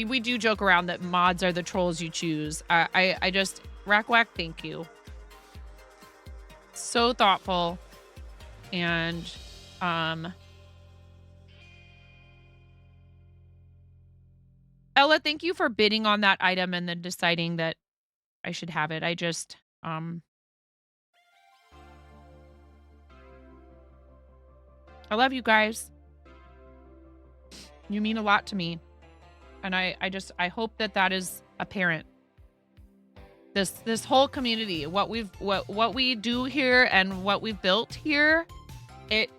we do joke around that mods are the trolls you choose. I just, Rackwack, thank you. So thoughtful. And Ella, thank you for bidding on that item and then deciding that I should have it. I just I love you guys. You mean a lot to me. And I hope that is apparent. This whole community, what we do here and what we've built here, it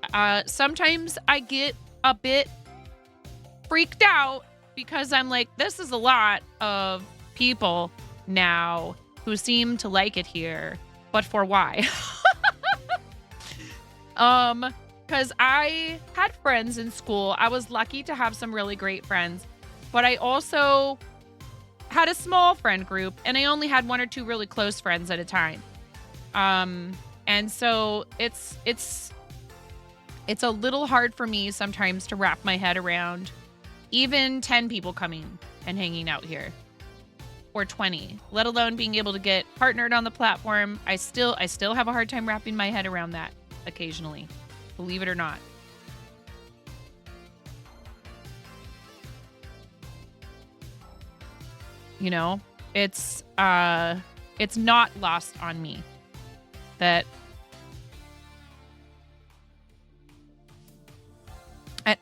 sometimes I get a bit freaked out because I'm like, this is a lot of people now who seem to like it here, but for why? Because I had friends in school. I was lucky to have some really great friends, but I also had a small friend group, and I only had 1 or 2 really close friends at a time. And so it's a little hard for me sometimes to wrap my head around even 10 people coming and hanging out here, or 20, let alone being able to get partnered on the platform. I still have a hard time wrapping my head around that occasionally, believe it or not. You know, it's not lost on me that,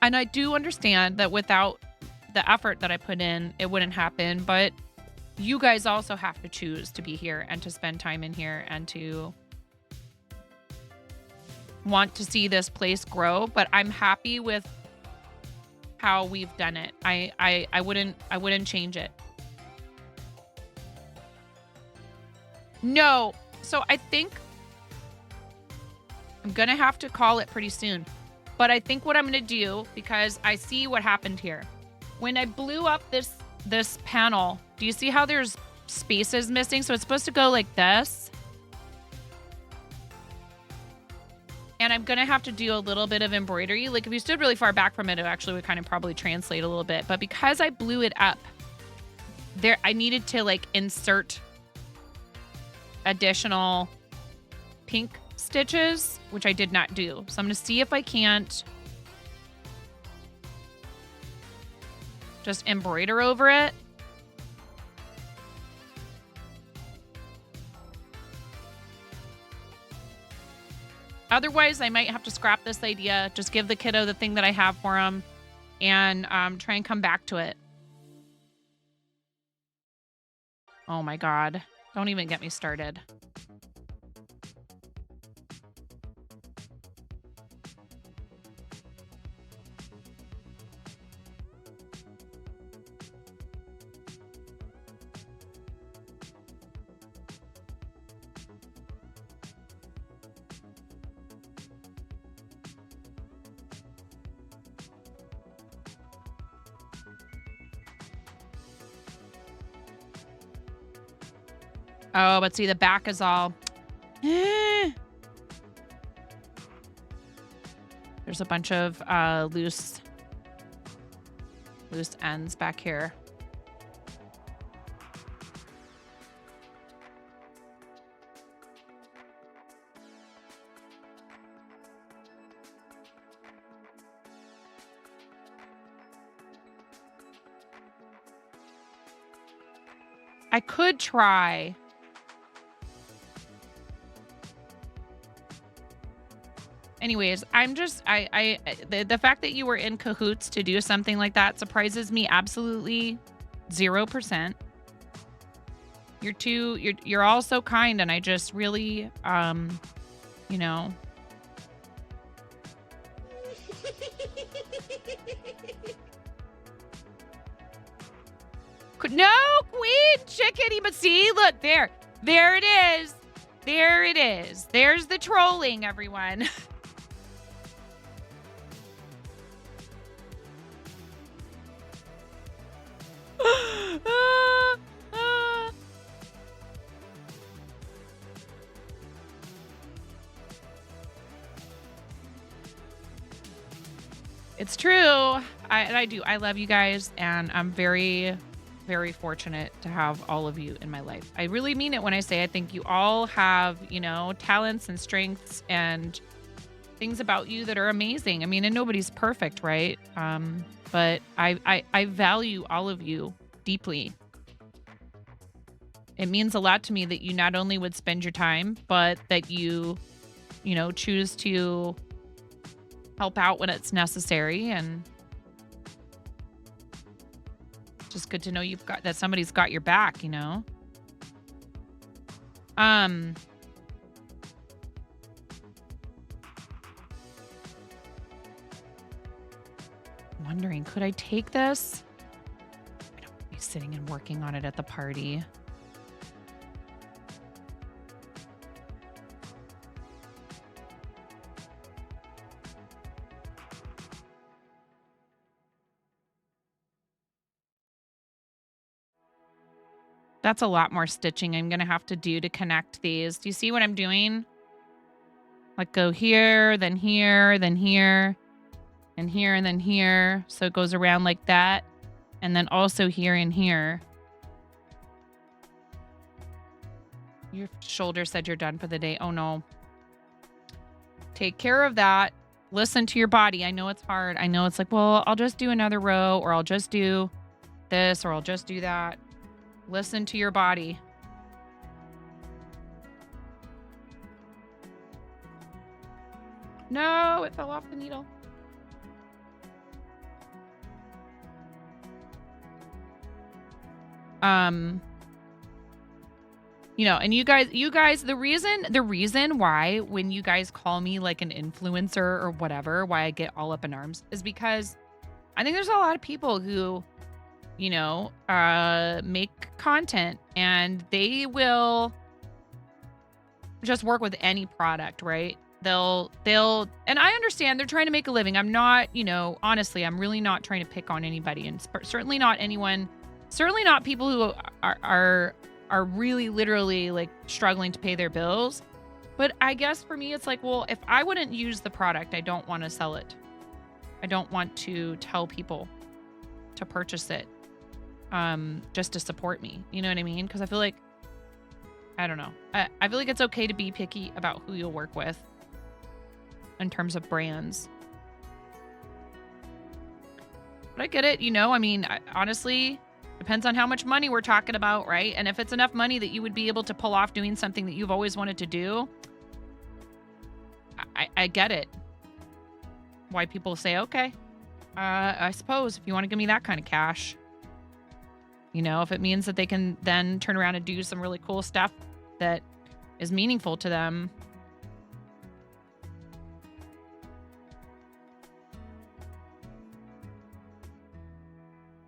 and I do understand that without the effort that I put in, it wouldn't happen, but you guys also have to choose to be here and to spend time in here and to want to see this place grow. But I'm happy with how we've done it. I wouldn't change it. No. So I think I'm going to have to call it pretty soon. But I think what I'm going to do, because I see what happened here. When I blew up this panel, do you see how there's spaces missing? So it's supposed to go like this. And I'm going to have to do a little bit of embroidery. Like if you stood really far back from it, it actually would kind of probably translate a little bit. But because I blew it up, I needed to like insert additional pink stitches, which I did not do. So I'm going to see if I can't just embroider over it. Otherwise, I might have to scrap this idea, just give the kiddo the thing that I have for him, and try and come back to it. Oh my God. Don't even get me started. Oh, but see, the back is all... There's a bunch of loose ends back here. I could try. Anyways, I'm just the fact that you were in cahoots to do something like that surprises me absolutely 0%. You're all so kind, and I just really you know. No, queen chickadee, but see, look, there it is. There it is. There's the trolling, everyone. It's true. I do. I love you guys, and I'm very, very fortunate to have all of you in my life. I really mean it when I say I think you all have, you know, talents and strengths and things about you that are amazing. I mean, and nobody's perfect, right? But I value all of you deeply. It means a lot to me that you not only would spend your time, but that you know, choose to help out when it's necessary, and just good to know you've got that somebody's got your back, you know. I'm wondering, could I take this? I don't want to be sitting and working on it at the party. That's a lot more stitching I'm going to have to do to connect these. Do you see what I'm doing? Like go here, then here, then here, and here, and then here. So it goes around like that. And then also here and here. Your shoulder said you're done for the day. Oh, no. Take care of that. Listen to your body. I know it's hard. I know it's like, well, I'll just do another row, or I'll just do this, or I'll just do that. Listen to your body. No, it fell off the needle. You know, and you guys, the reason why when you guys call me like an influencer or whatever, why I get all up in arms is because I think there's a lot of people who, you know, make content, and they will just work with any product, right? They'll, and I understand they're trying to make a living. I'm not, you know, honestly, I'm really not trying to pick on anybody, and certainly not anyone, certainly not people who are really literally like struggling to pay their bills. But I guess for me, it's like, well, if I wouldn't use the product, I don't want to sell it. I don't want to tell people to purchase it. Just to support me. You know what I mean? Because I feel like, I don't know. I feel like it's okay to be picky about who you'll work with in terms of brands. But I get it, you know? I mean, honestly, depends on how much money we're talking about, right? And if it's enough money that you would be able to pull off doing something that you've always wanted to do, I get it. Why people say, okay, I suppose if you want to give me that kind of cash. You know, if it means that they can then turn around and do some really cool stuff that is meaningful to them.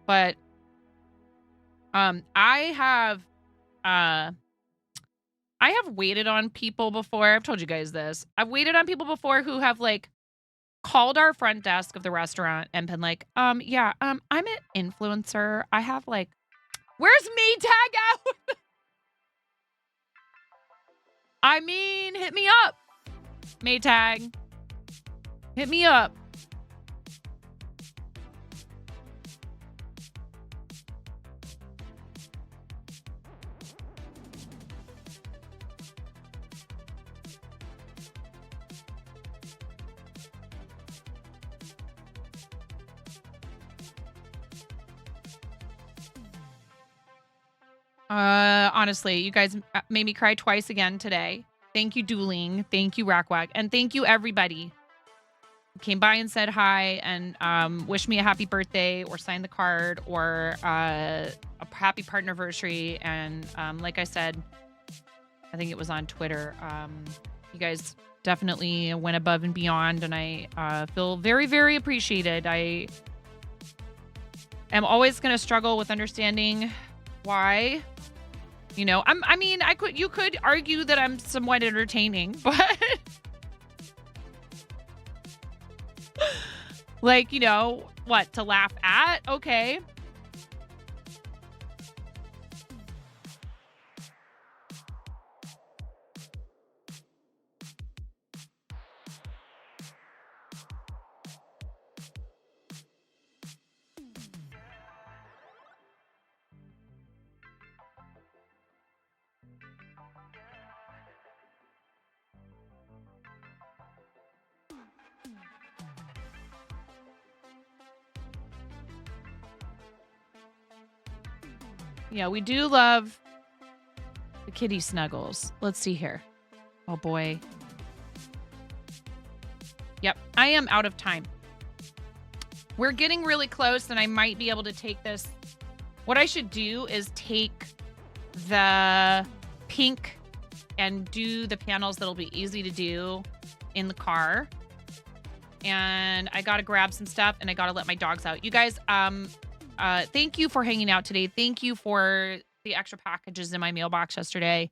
But I have waited on people before. I've told you guys this. I've waited on people before who have like called our front desk of the restaurant and been like, I'm an influencer. I have like, where's me tag out? I mean, hit me up. Maytag. Hit me up. Honestly, you guys made me cry twice again today. Thank you, Dueling. Thank you, Rackwag. And thank you, everybody who came by and said hi and wished me a happy birthday or signed the card or a happy partnerversary. And like I said, I think it was on Twitter. You guys definitely went above and beyond, and I feel very, very appreciated. I am always going to struggle with understanding why. You know, you could argue that I'm somewhat entertaining, but like, you know, what, to laugh at? Okay. Yeah, we do love the kitty snuggles. Let's see here. Oh, boy. Yep, I am out of time. We're getting really close, and I might be able to take this. What I should do is take the pink and do the panels that'll be easy to do in the car. And I got to grab some stuff, and I got to let my dogs out. You guys, thank you for hanging out today. Thank you for the extra packages in my mailbox yesterday.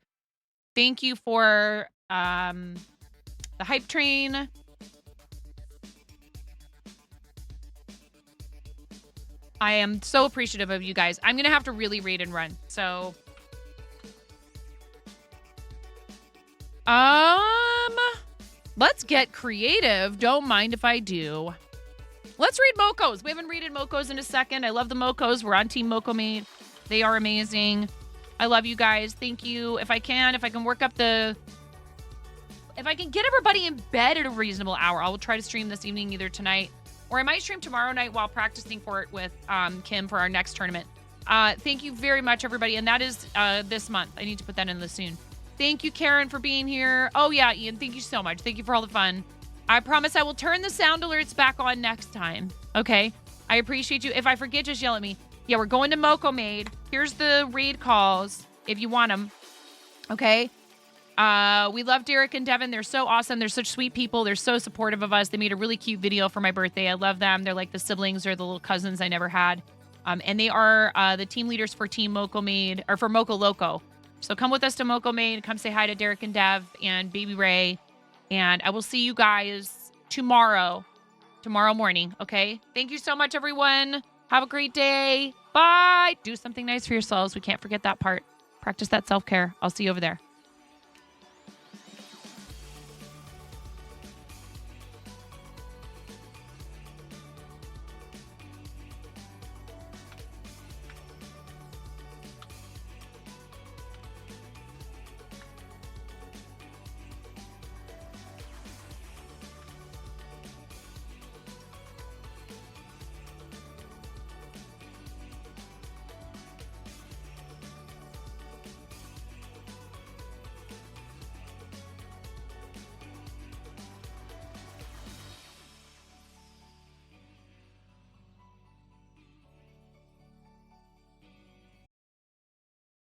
Thank you for the hype train. I am so appreciative of you guys. I'm going to have to really raid and run. So, let's get creative. Don't mind if I do. Let's read Mokos. We haven't read Mokos in a second. I love the Mokos. We're on Team Moko Mate. They are amazing. I love you guys. Thank you. If I can work up if I can get everybody in bed at a reasonable hour, I will try to stream this evening, either tonight or I might stream tomorrow night while practicing for it with Kim for our next tournament. Thank you very much, everybody. And that is this month. I need to put that in the soon. Thank you, Karen, for being here. Oh, yeah, Ian, thank you so much. Thank you for all the fun. I promise I will turn the sound alerts back on next time. Okay? I appreciate you. If I forget, just yell at me. Yeah, we're going to Moko Made. Here's the raid calls if you want them. Okay? We love Derek and Devin. They're so awesome. They're such sweet people. They're so supportive of us. They made a really cute video for my birthday. I love them. They're like the siblings or the little cousins I never had. And they are the team leaders for Team Moko Made, or for Moko Loco. So come with us to Moko Made. Come say hi to Derek and Dev and Baby Ray. And I will see you guys tomorrow morning. Okay? Thank you so much, everyone. Have a great day. Bye. Do something nice for yourselves. We can't forget that part. Practice that self-care. I'll see you over there.